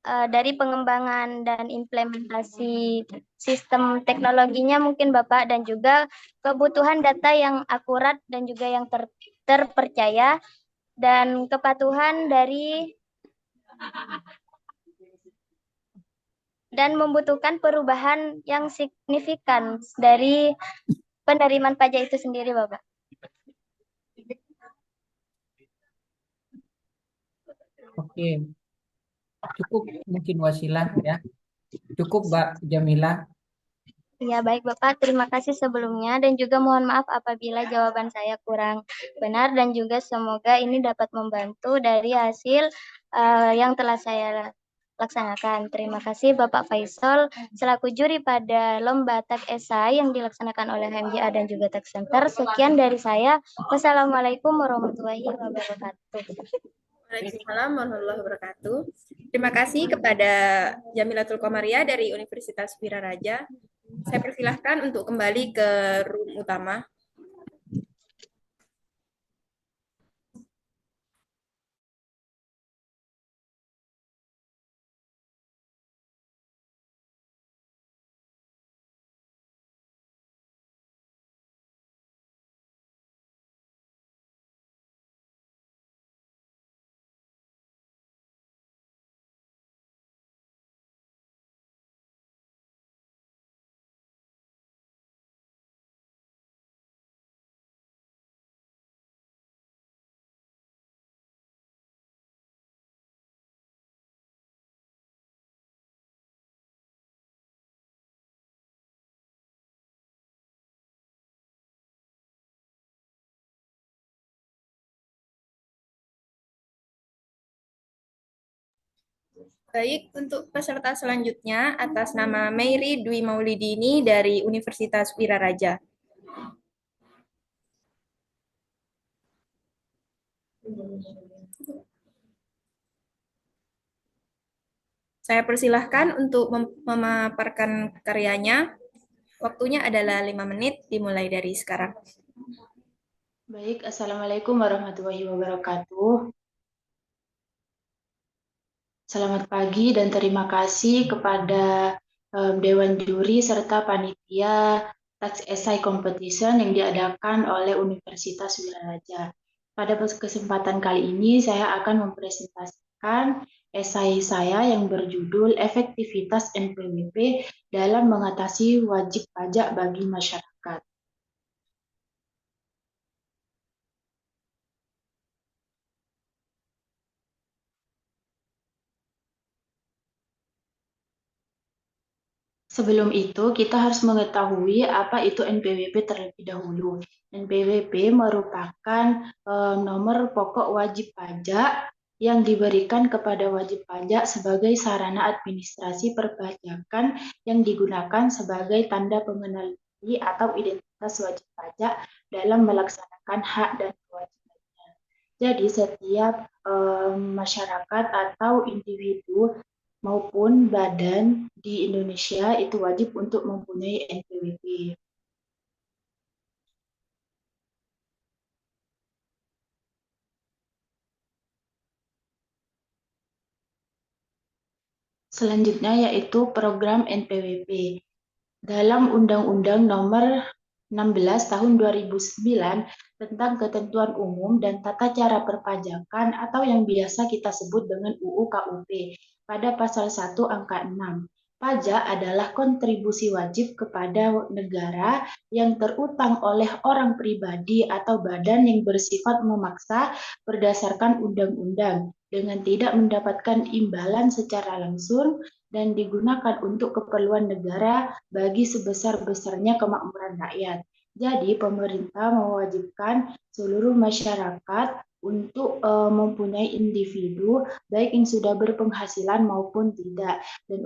dari pengembangan dan implementasi sistem teknologinya mungkin Bapak, dan juga kebutuhan data yang akurat dan juga yang terpercaya, dan kepatuhan dari dan membutuhkan perubahan yang signifikan dari penerimaan pajak itu sendiri, Bapak. Oke, cukup mungkin Wasilah ya. Cukup Mbak Jamila. Ya, baik Bapak. Terima kasih sebelumnya dan juga mohon maaf apabila jawaban saya kurang benar, dan juga semoga ini dapat membantu dari hasil yang telah saya laksanakan. Terima kasih Bapak Faisal selaku juri pada lomba tag esai yang dilaksanakan oleh HMJA dan juga Tag Center. Sekian dari saya. Wassalamualaikum warahmatullahi wabarakatuh. Waalaikumsalam warahmatullahi wabarakatuh. Terima kasih kepada Jamilatul Komaria dari Universitas Wiraraja. Saya persilahkan untuk kembali ke room utama. Baik, untuk peserta selanjutnya atas nama Meiri Dwi Maulidini dari Universitas Wiraraja. Saya persilahkan untuk memaparkan karyanya. Waktunya adalah 5 menit, dimulai dari sekarang. Baik, Assalamualaikum warahmatullahi wabarakatuh. Selamat pagi dan terima kasih kepada Dewan Juri serta panitia Tax Essay Competition yang diadakan oleh Universitas Wiraraja. Pada kesempatan kali ini saya akan mempresentasikan esai saya yang berjudul Efektivitas NPWP dalam mengatasi wajib pajak bagi masyarakat. Sebelum itu, kita harus mengetahui apa itu NPWP terlebih dahulu. NPWP merupakan nomor pokok wajib pajak yang diberikan kepada wajib pajak sebagai sarana administrasi perpajakan yang digunakan sebagai tanda pengenal diri atau identitas wajib pajak dalam melaksanakan hak dan kewajibannya. Jadi setiap masyarakat atau individu maupun badan di Indonesia itu wajib untuk mempunyai NPWP. Selanjutnya yaitu program NPWP. Dalam Undang-Undang Nomor 16 Tahun 2009 tentang Ketentuan Umum dan Tata Cara Perpajakan atau yang biasa kita sebut dengan UU KUP pada pasal 1 angka 6. Pajak adalah kontribusi wajib kepada negara yang terutang oleh orang pribadi atau badan yang bersifat memaksa berdasarkan undang-undang dengan tidak mendapatkan imbalan secara langsung dan digunakan untuk keperluan negara bagi sebesar-besarnya kemakmuran rakyat. Jadi pemerintah mewajibkan seluruh masyarakat untuk mempunyai individu baik yang sudah berpenghasilan maupun tidak, dan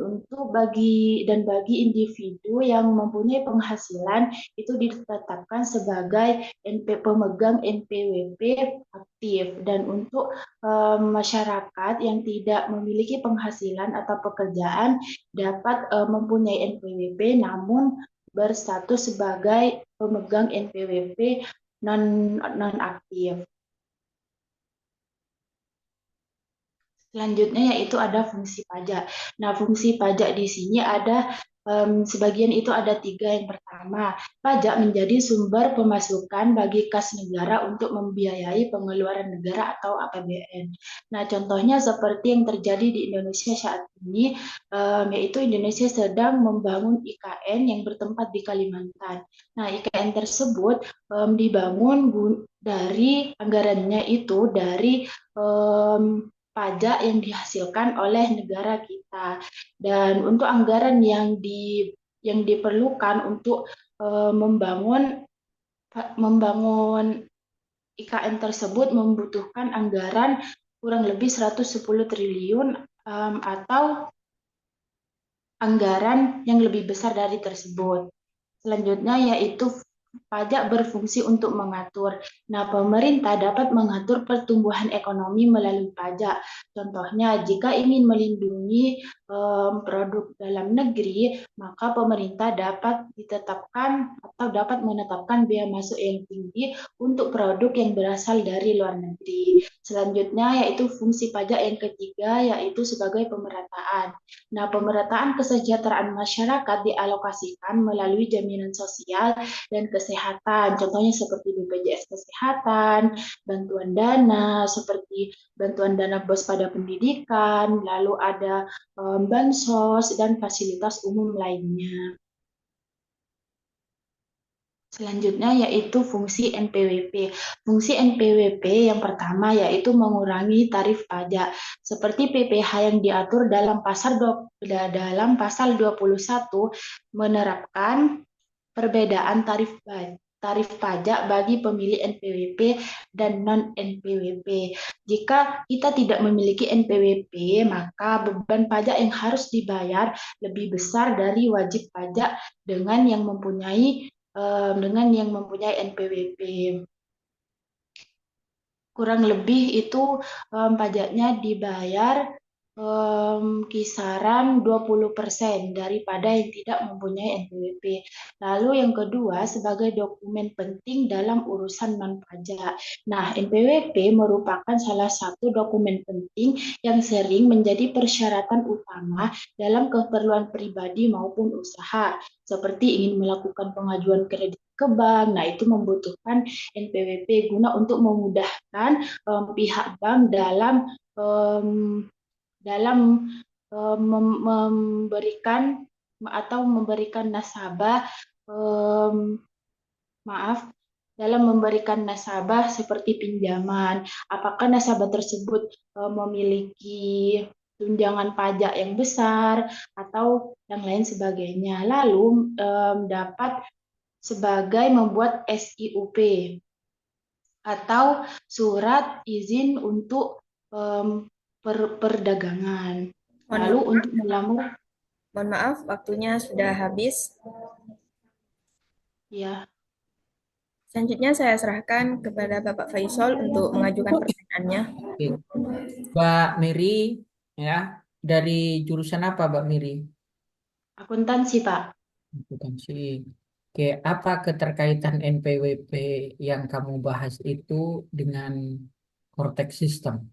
bagi individu yang mempunyai penghasilan itu ditetapkan sebagai pemegang NPWP aktif, dan untuk masyarakat yang tidak memiliki penghasilan atau pekerjaan dapat mempunyai NPWP namun berstatus sebagai pemegang NPWP non aktif. Selanjutnya yaitu ada fungsi pajak. Nah, fungsi pajak di sini ada sebagian itu ada tiga. Yang pertama, pajak menjadi sumber pemasukan bagi kas negara untuk membiayai pengeluaran negara atau APBN. Nah, contohnya seperti yang terjadi di Indonesia saat ini, yaitu Indonesia sedang membangun IKN yang bertempat di Kalimantan. Nah, IKN tersebut dibangun dari anggarannya itu dari pajak yang dihasilkan oleh negara kita. Dan untuk anggaran yang diperlukan untuk membangun IKN tersebut membutuhkan anggaran kurang lebih 110 triliun atau anggaran yang lebih besar dari tersebut. Selanjutnya yaitu pajak berfungsi untuk mengatur. Nah, pemerintah dapat mengatur pertumbuhan ekonomi melalui pajak. Contohnya, jika ingin melindungi produk dalam negeri, maka pemerintah dapat ditetapkan atau dapat menetapkan biaya masuk yang tinggi untuk produk yang berasal dari luar negeri. Selanjutnya yaitu fungsi pajak yang ketiga, yaitu sebagai pemerataan. Nah, pemerataan kesejahteraan masyarakat dialokasikan melalui jaminan sosial dan kesehatan. Contohnya seperti BPJS Kesehatan, bantuan dana, seperti bantuan dana BOS pada pendidikan, lalu ada bansos, dan fasilitas umum lainnya. Selanjutnya yaitu fungsi NPWP. Fungsi NPWP yang pertama yaitu mengurangi tarif pajak seperti PPh yang diatur dalam pasal 21 menerapkan perbedaan tarif pajak bagi pemilik NPWP dan non-NPWP. Jika kita tidak memiliki NPWP, maka beban pajak yang harus dibayar lebih besar dari wajib pajak dengan yang mempunyai NPWP. Kurang lebih itu pajaknya dibayar kisaran 20% daripada yang tidak mempunyai NPWP. Lalu yang kedua sebagai dokumen penting dalam urusan non-pajak. Nah, NPWP merupakan salah satu dokumen penting yang sering menjadi persyaratan utama dalam keperluan pribadi maupun usaha, seperti ingin melakukan pengajuan kredit ke bank. Nah, itu membutuhkan NPWP guna untuk memudahkan pihak bank dalam memberikan atau memberikan nasabah dalam memberikan nasabah seperti pinjaman. Apakah nasabah tersebut memiliki tunjangan pajak yang besar atau yang lain sebagainya. Lalu dapat sebagai membuat SIUP atau surat izin untuk perdagangan. Lalu untuk melamar. Mohon maaf, waktunya sudah habis. Ya. Selanjutnya saya serahkan kepada Bapak Faisal untuk mengajukan pertanyaannya. Oke. Mbak Mary, ya, dari jurusan apa Mbak Mary? Akuntansi, Pak. Akuntansi. Oke, apa keterkaitan NPWP yang kamu bahas itu dengan Cortex System?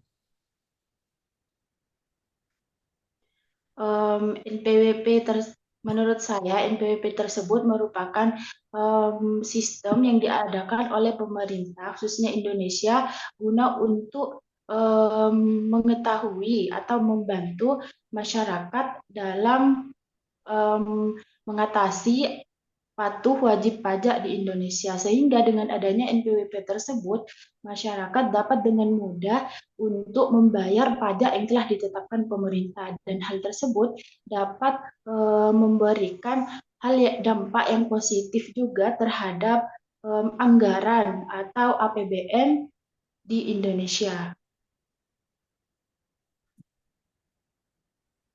Menurut saya NPWP tersebut merupakan sistem yang diadakan oleh pemerintah khususnya Indonesia guna untuk mengetahui atau membantu masyarakat dalam mengatasi patuh wajib pajak di Indonesia, sehingga dengan adanya NPWP tersebut masyarakat dapat dengan mudah untuk membayar pajak yang telah ditetapkan pemerintah, dan hal tersebut dapat memberikan dampak yang positif juga terhadap anggaran atau APBN di Indonesia.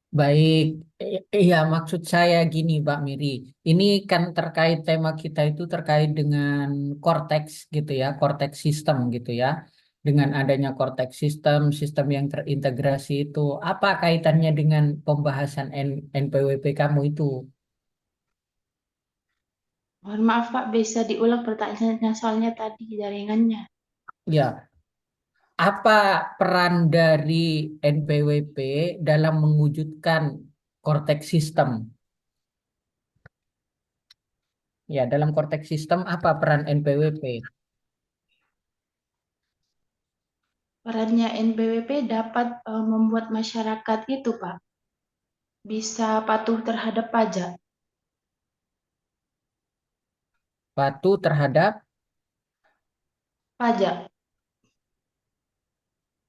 Baik, iya maksud saya gini Mbak Miri, ini kan terkait tema kita itu terkait dengan Cortex gitu ya, Cortex System gitu ya. Dengan adanya Cortex System, sistem yang terintegrasi itu, apa kaitannya dengan pembahasan NPWP kamu itu? Mohon maaf Pak, bisa diulang pertanyaannya soalnya tadi jaringannya. Ya, apa peran dari NPWP dalam mewujudkan korteks sistem? Ya, dalam korteks sistem apa peran NPWP? Perannya NPWP dapat membuat masyarakat itu, Pak, bisa patuh terhadap pajak. Patuh terhadap, Pajak.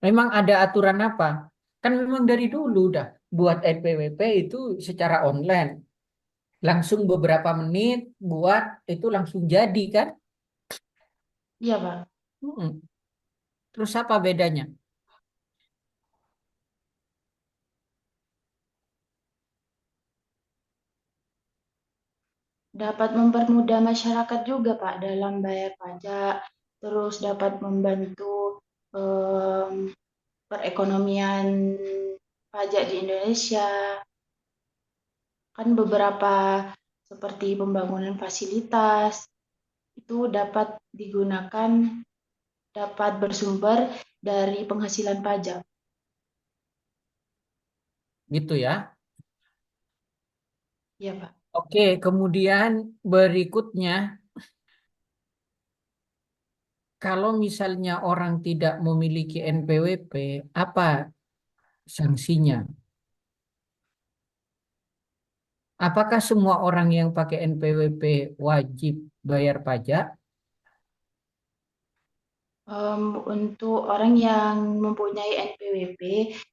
memang ada aturan apa? Kan memang dari dulu dah buat NPWP itu secara online. Langsung beberapa menit buat itu langsung jadi kan? Iya, Pak. Mm-mm. Terus apa bedanya? Dapat mempermudah masyarakat juga, Pak, dalam bayar pajak, terus dapat membantu em, perekonomian pajak di Indonesia. Kan beberapa seperti pembangunan fasilitas itu dapat digunakan, dapat bersumber dari penghasilan pajak. Gitu ya. Iya, Pak. Oke, kemudian berikutnya, kalau misalnya orang tidak memiliki NPWP, apa sanksinya? Apakah semua orang yang pakai NPWP wajib bayar pajak? Untuk orang yang mempunyai NPWP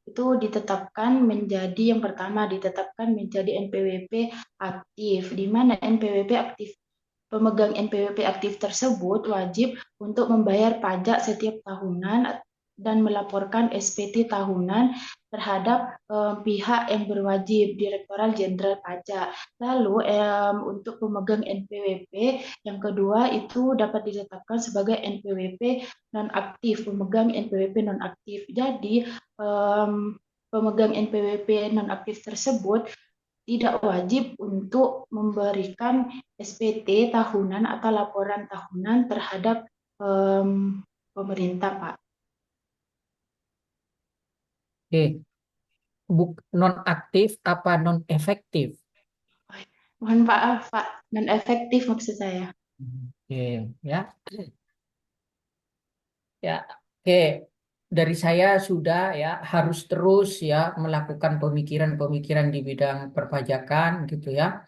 itu ditetapkan menjadi yang pertama ditetapkan menjadi NPWP aktif, di mana NPWP aktif pemegang NPWP aktif tersebut wajib untuk membayar pajak setiap tahunan dan melaporkan SPT tahunan terhadap pihak yang berwajib, Direktorat Jenderal Pajak. Lalu untuk pemegang NPWP yang kedua itu dapat ditetapkan sebagai NPWP nonaktif, pemegang NPWP nonaktif. Jadi pemegang NPWP nonaktif tersebut tidak wajib untuk memberikan SPT tahunan atau laporan tahunan terhadap pemerintah, Pak. Oke, non-aktif apa non-efektif? Mohon maaf, Pak, non efektif maksud saya. Oke, ya. Ya, oke. Dari saya sudah ya harus terus ya melakukan pemikiran-pemikiran di bidang perpajakan gitu ya.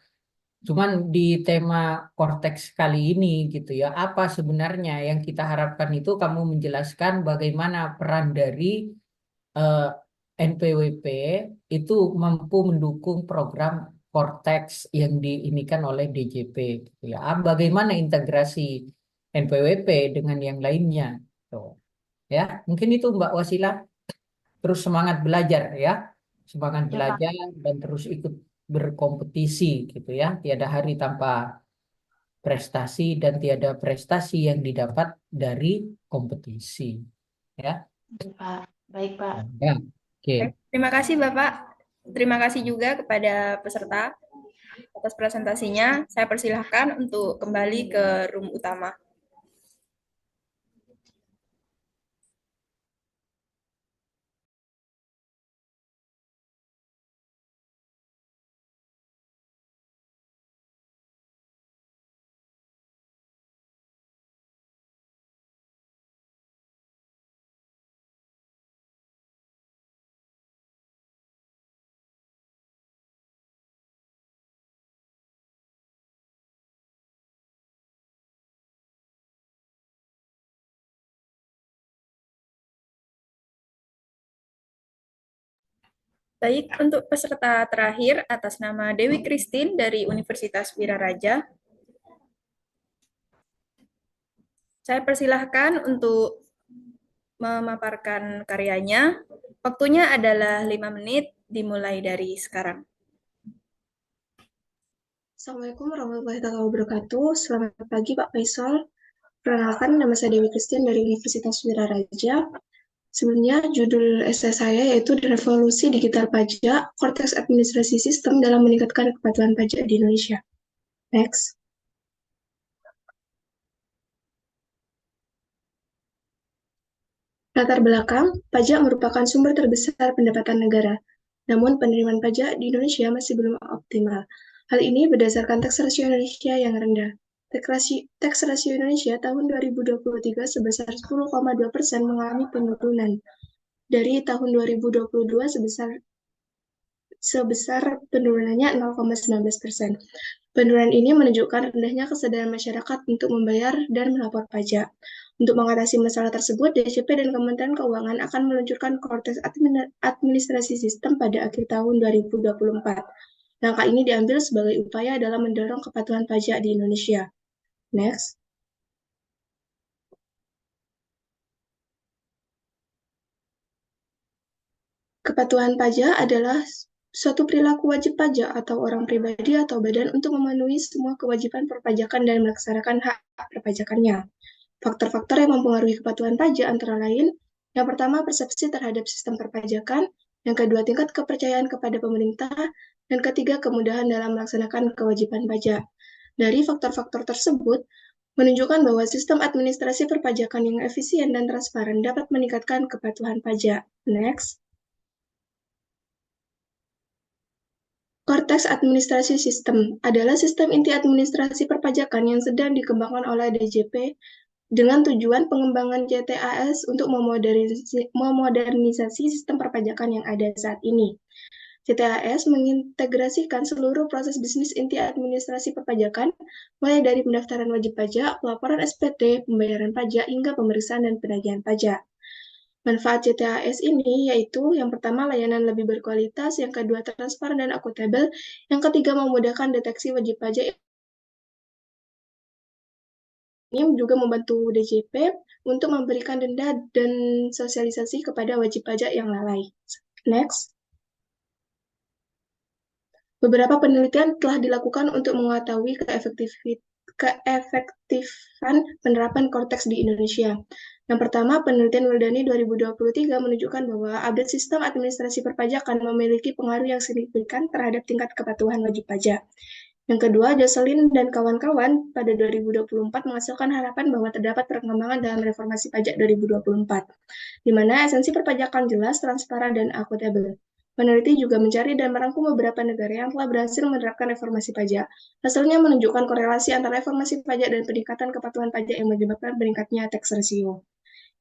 Cuman di tema korteks kali ini gitu ya, apa sebenarnya yang kita harapkan itu kamu menjelaskan bagaimana peran dari eh, NPWP itu mampu mendukung program korteks yang diinikan oleh DJP gitu ya. Bagaimana integrasi NPWP dengan yang lainnya? Tuh. Ya, mungkin itu Mbak Wasila. Terus semangat belajar ya, semangat Ya, Pak. belajar dan terus ikut berkompetisi gitu ya. Tiada hari tanpa prestasi dan tiada prestasi yang didapat dari kompetisi ya. Ya, Pak. Baik, Pak. Ya, oke. Baik, terima kasih Bapak. Terima kasih juga kepada peserta atas presentasinya. Saya persilahkan untuk kembali ke room utama. Baik, untuk peserta terakhir atas nama Dewi Christine dari Universitas Wiraraja, saya persilahkan untuk memaparkan karyanya. Waktunya adalah 5 menit, dimulai dari sekarang. Assalamualaikum warahmatullahi wabarakatuh. Selamat pagi Pak Faisal. Perkenalkan, nama saya Dewi Christine dari Universitas Wiraraja. Sebelumnya, judul esai saya yaitu Revolusi Digital Pajak, Korteks Administrasi Sistem dalam Meningkatkan Kepatuhan Pajak di Indonesia. Next. Latar belakang, pajak merupakan sumber terbesar pendapatan negara. Namun penerimaan pajak di Indonesia masih belum optimal. Hal ini berdasarkan teks rasio Indonesia yang rendah. Teks rasio Indonesia tahun 2023 sebesar 10,2% mengalami penurunan dari tahun 2022 sebesar penurunannya 0,19%. Penurunan ini menunjukkan rendahnya kesadaran masyarakat untuk membayar dan melapor pajak. Untuk mengatasi masalah tersebut, DJP dan Kementerian Keuangan akan meluncurkan Kortes Administrasi Sistem pada akhir tahun 2024. Langkah ini diambil sebagai upaya dalam mendorong kepatuhan pajak di Indonesia. Next. Kepatuhan pajak adalah suatu perilaku wajib pajak atau orang pribadi atau badan untuk memenuhi semua kewajiban perpajakan dan melaksanakan hak perpajakannya. Faktor-faktor yang mempengaruhi kepatuhan pajak antara lain, yang pertama persepsi terhadap sistem perpajakan, yang kedua tingkat kepercayaan kepada pemerintah, dan ketiga kemudahan dalam melaksanakan kewajiban pajak. Dari faktor-faktor tersebut, menunjukkan bahwa sistem administrasi perpajakan yang efisien dan transparan dapat meningkatkan kepatuhan pajak. Next. Korteks Administrasi Sistem adalah sistem inti administrasi perpajakan yang sedang dikembangkan oleh DJP dengan tujuan pengembangan CTAS untuk memodernisasi sistem perpajakan yang ada saat ini. CTAS mengintegrasikan seluruh proses bisnis inti administrasi perpajakan, mulai dari pendaftaran wajib pajak, pelaporan SPT, pembayaran pajak, hingga pemeriksaan dan penagihan pajak. Manfaat CTAS ini yaitu yang pertama layanan lebih berkualitas, yang kedua transparan dan akuntabel, yang ketiga memudahkan deteksi wajib pajak. Ini juga membantu DJP untuk memberikan denda dan sosialisasi kepada wajib pajak yang lalai. Next. Beberapa penelitian telah dilakukan untuk mengetahui keefektifan penerapan Korteks di Indonesia. Yang pertama, penelitian Wildani 2023 menunjukkan bahwa update sistem administrasi perpajakan memiliki pengaruh yang signifikan terhadap tingkat kepatuhan wajib pajak. Yang kedua, Jocelyn dan kawan-kawan pada 2024 menghasilkan harapan bahwa terdapat perkembangan dalam reformasi pajak 2024, di mana esensi perpajakan jelas, transparan, dan akuntabel. Peneliti juga mencari dan merangkum beberapa negara yang telah berhasil menerapkan reformasi pajak. Hasilnya menunjukkan korelasi antara reformasi pajak dan peningkatan kepatuhan pajak yang menyebabkan meningkatnya tax ratio.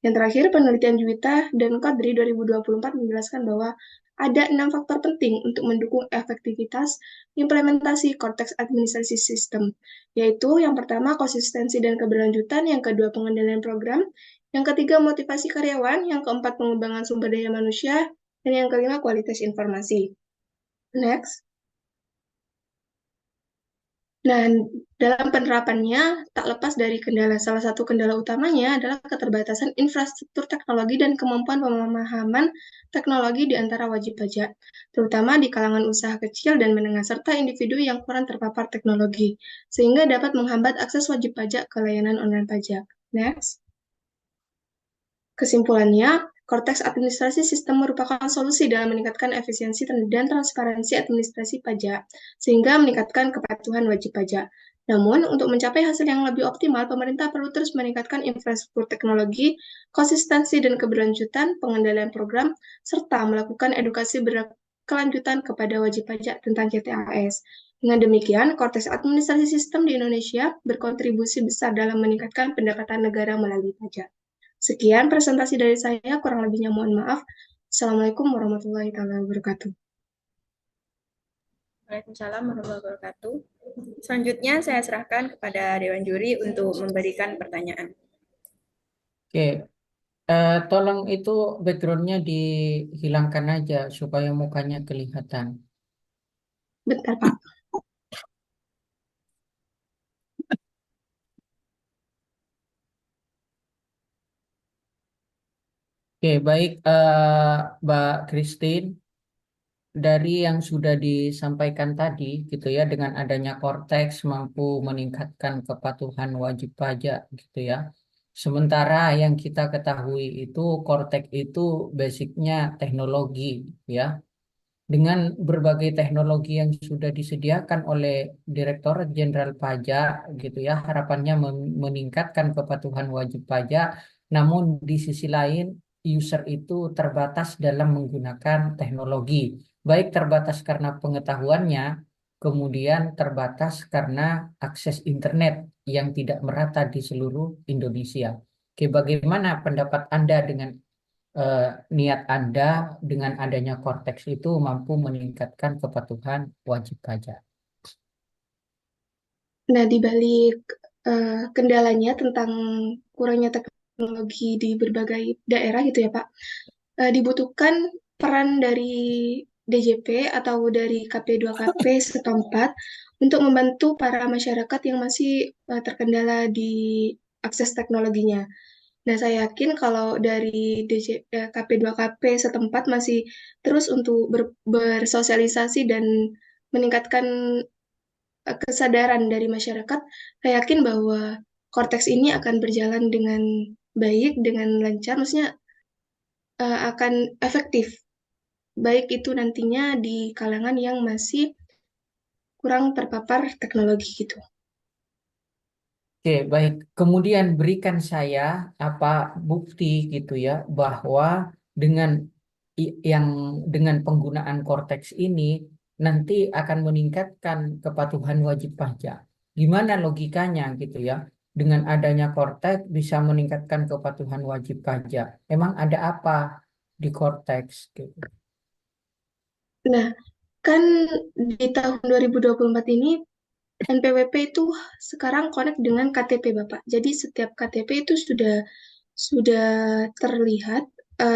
Yang terakhir, penelitian Juwita dan Qadri 2024 menjelaskan bahwa ada 6 faktor penting untuk mendukung efektivitas implementasi Korteks Administrasi Sistem, yaitu yang pertama konsistensi dan keberlanjutan, yang kedua pengendalian program, yang ketiga motivasi karyawan, yang keempat pengembangan sumber daya manusia, dan yang kelima kualitas informasi. Next. Nah, dalam penerapannya tak lepas dari kendala. Salah satu kendala utamanya adalah keterbatasan infrastruktur teknologi dan kemampuan pemahaman teknologi di antara wajib pajak, terutama di kalangan usaha kecil dan menengah serta individu yang kurang terpapar teknologi, sehingga dapat menghambat akses wajib pajak ke layanan online pajak. Next. Kesimpulannya, Korteks Administrasi Sistem merupakan solusi dalam meningkatkan efisiensi dan transparansi administrasi pajak, sehingga meningkatkan kepatuhan wajib pajak. Namun, untuk mencapai hasil yang lebih optimal, pemerintah perlu terus meningkatkan infrastruktur teknologi, konsistensi dan keberlanjutan, pengendalian program, serta melakukan edukasi berkelanjutan kepada wajib pajak tentang CTAS. Dengan demikian, Korteks Administrasi Sistem di Indonesia berkontribusi besar dalam meningkatkan pendapatan negara melalui pajak. Sekian presentasi dari saya, kurang lebihnya mohon maaf. Assalamualaikum warahmatullahi wabarakatuh. Waalaikumsalam warahmatullahi wabarakatuh. Selanjutnya saya serahkan kepada Dewan Juri untuk memberikan pertanyaan. Oke, tolong itu backgroundnya dihilangkan aja supaya mukanya kelihatan. Bentar, Pak. Oke, baik, Mbak Christine. Dari yang sudah disampaikan tadi, gitu ya, dengan adanya Korteks mampu meningkatkan kepatuhan wajib pajak, gitu ya. Sementara yang kita ketahui itu Korteks itu basicnya teknologi, ya. Dengan berbagai teknologi yang sudah disediakan oleh Direktorat Jenderal Pajak, gitu ya, harapannya meningkatkan kepatuhan wajib pajak. Namun di sisi lain user itu terbatas dalam menggunakan teknologi, baik terbatas karena pengetahuannya, kemudian terbatas karena akses internet yang tidak merata di seluruh Indonesia. Oke, bagaimana pendapat Anda dengan eh, niat Anda dengan adanya Cortex itu mampu meningkatkan kepatuhan wajib pajak? Nah, di balik kendalanya tentang kurangnya teknologi di berbagai daerah gitu ya, Pak, dibutuhkan peran dari DJP atau dari KP2KP setempat untuk membantu para masyarakat yang masih terkendala di akses teknologinya. Nah, saya yakin kalau dari KP2KP setempat masih terus untuk bersosialisasi dan meningkatkan kesadaran dari masyarakat, saya yakin bahwa Cortex ini akan berjalan dengan baik, dengan lancar, maksudnya akan efektif, baik itu nantinya di kalangan yang masih kurang terpapar teknologi gitu. Oke, baik. Kemudian berikan saya apa bukti gitu ya bahwa dengan yang dengan penggunaan Cortex ini nanti akan meningkatkan kepatuhan wajib pajak. Gimana logikanya gitu ya? Dengan adanya Cortex bisa meningkatkan kepatuhan wajib pajak. Emang ada apa di Cortex gitu? Nah, kan di tahun 2024 ini NPWP itu sekarang connect dengan KTP Bapak. Jadi setiap KTP itu sudah terlihat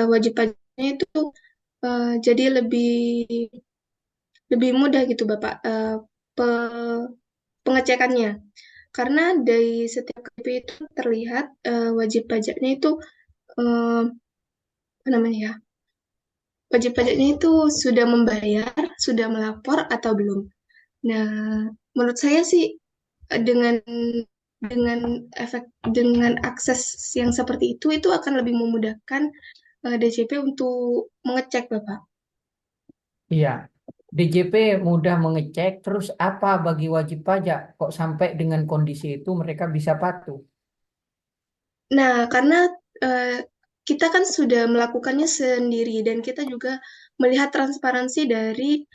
wajib pajaknya itu jadi lebih mudah gitu Bapak pengecekannya. Karena dari setiap KTP itu terlihat wajib pajaknya itu eh, apa namanya ya? Wajib pajaknya itu sudah membayar, sudah melapor atau belum. Nah, menurut saya sih dengan dengan dengan akses yang seperti itu akan lebih memudahkan DJP untuk mengecek Bapak. Iya, DJP mudah mengecek, terus apa bagi wajib pajak? Kok sampai dengan kondisi itu mereka bisa patuh? Nah, karena eh, kita kan sudah melakukannya sendiri dan kita juga melihat transparansi dari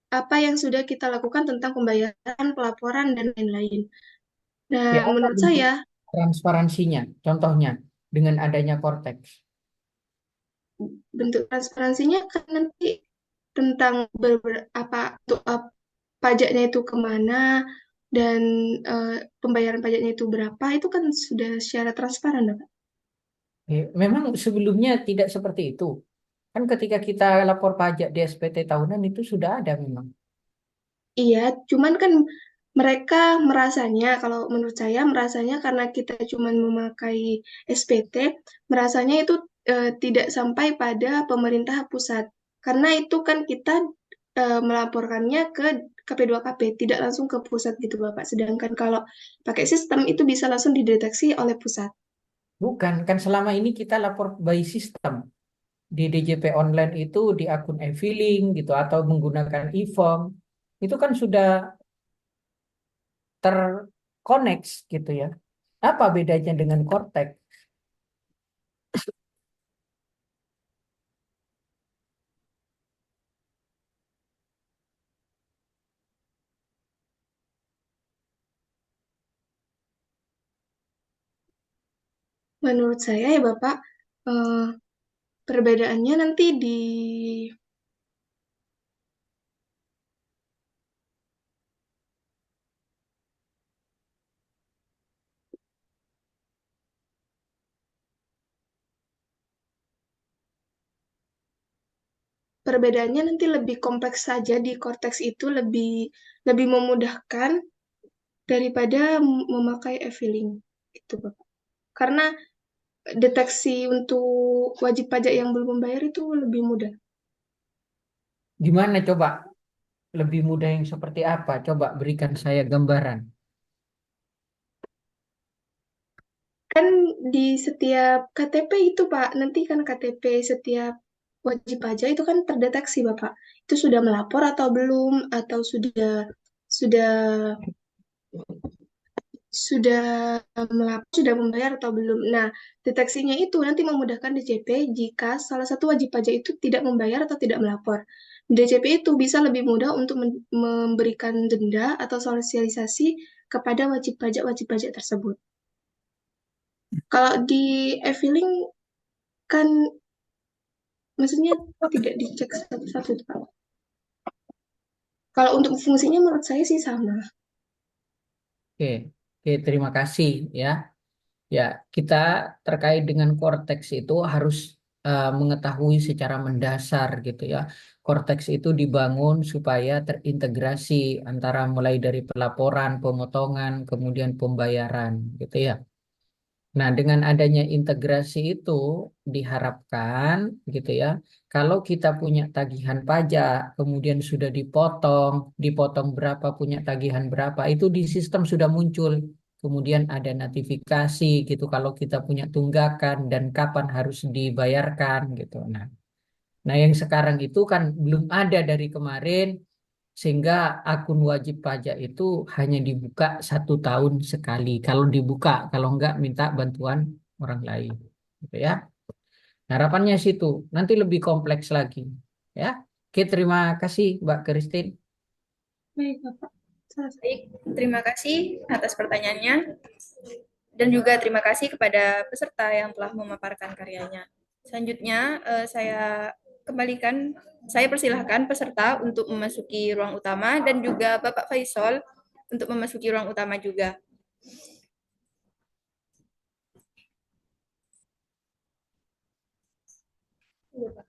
apa yang sudah kita lakukan tentang pembayaran, pelaporan, dan lain-lain. Nah, Ya, apa menurut bentuk saya transparansinya? Contohnya dengan adanya Cortex. bentuk transparansinya kan nanti tentang apa untuk pajaknya itu kemana dan pembayaran pajaknya itu berapa itu kan sudah secara transparan, Bapak. Memang sebelumnya tidak seperti itu. Kan ketika kita lapor pajak di SPT tahunan itu sudah ada memang. Iya, cuman kan mereka merasanya, kalau menurut saya merasanya karena kita cuman memakai SPT, merasanya itu tidak sampai pada pemerintah pusat. Karena itu kan kita melaporkannya ke KP2KP, tidak langsung ke pusat gitu Bapak. Sedangkan kalau pakai sistem itu bisa langsung dideteksi oleh pusat. Bukan, kan selama ini kita lapor by system. Di DJP online itu di akun e-filing gitu atau menggunakan e-form. Itu kan sudah terkonex gitu ya. Apa bedanya dengan Cortex? Menurut saya ya Bapak, eh, perbedaannya nanti di perbedaannya nanti lebih kompleks saja di Cortex itu lebih lebih memudahkan daripada memakai e-filing gitu Bapak. Karena deteksi untuk wajib pajak yang belum membayar itu lebih mudah. Gimana coba? Lebih mudah yang seperti apa? Coba berikan saya gambaran. Kan di setiap KTP itu Pak, nanti kan KTP setiap wajib pajak itu kan terdeteksi Bapak. Itu sudah melapor atau belum atau sudah sudah sudah membayar atau belum. Nah, deteksinya itu nanti memudahkan DJP jika salah satu wajib pajak itu tidak membayar atau tidak melapor. DJP itu bisa lebih mudah untuk memberikan denda atau sosialisasi kepada wajib pajak tersebut. Kalau di e-filing kan maksudnya tidak dicek satu-satu, Pak. Kalau untuk fungsinya menurut saya sih sama. Oke, oke, terima kasih ya. Ya, kita terkait dengan korteks itu harus mengetahui secara mendasar gitu ya. Korteks itu dibangun supaya terintegrasi antara mulai dari pelaporan, pemotongan, kemudian pembayaran gitu ya. Nah, dengan adanya integrasi itu diharapkan gitu ya, kalau kita punya tagihan pajak, kemudian sudah dipotong berapa, punya tagihan berapa, itu di sistem sudah muncul. Kemudian ada notifikasi gitu kalau kita punya tunggakan dan kapan harus dibayarkan gitu. Nah, yang sekarang itu kan belum ada dari kemarin, sehingga akun wajib pajak itu hanya dibuka 1 tahun sekali. Kalau dibuka, kalau enggak minta bantuan orang lain, gitu ya. Harapannya situ, nanti lebih kompleks lagi, ya. Oke, terima kasih Mbak Christine. Baik, Bapak. Selesai. Baik, terima kasih atas pertanyaannya. Dan juga terima kasih kepada peserta yang telah memaparkan karyanya. Selanjutnya, saya persilahkan peserta untuk memasuki ruang utama dan juga Bapak Faisal untuk memasuki ruang utama juga. Iya, Pak.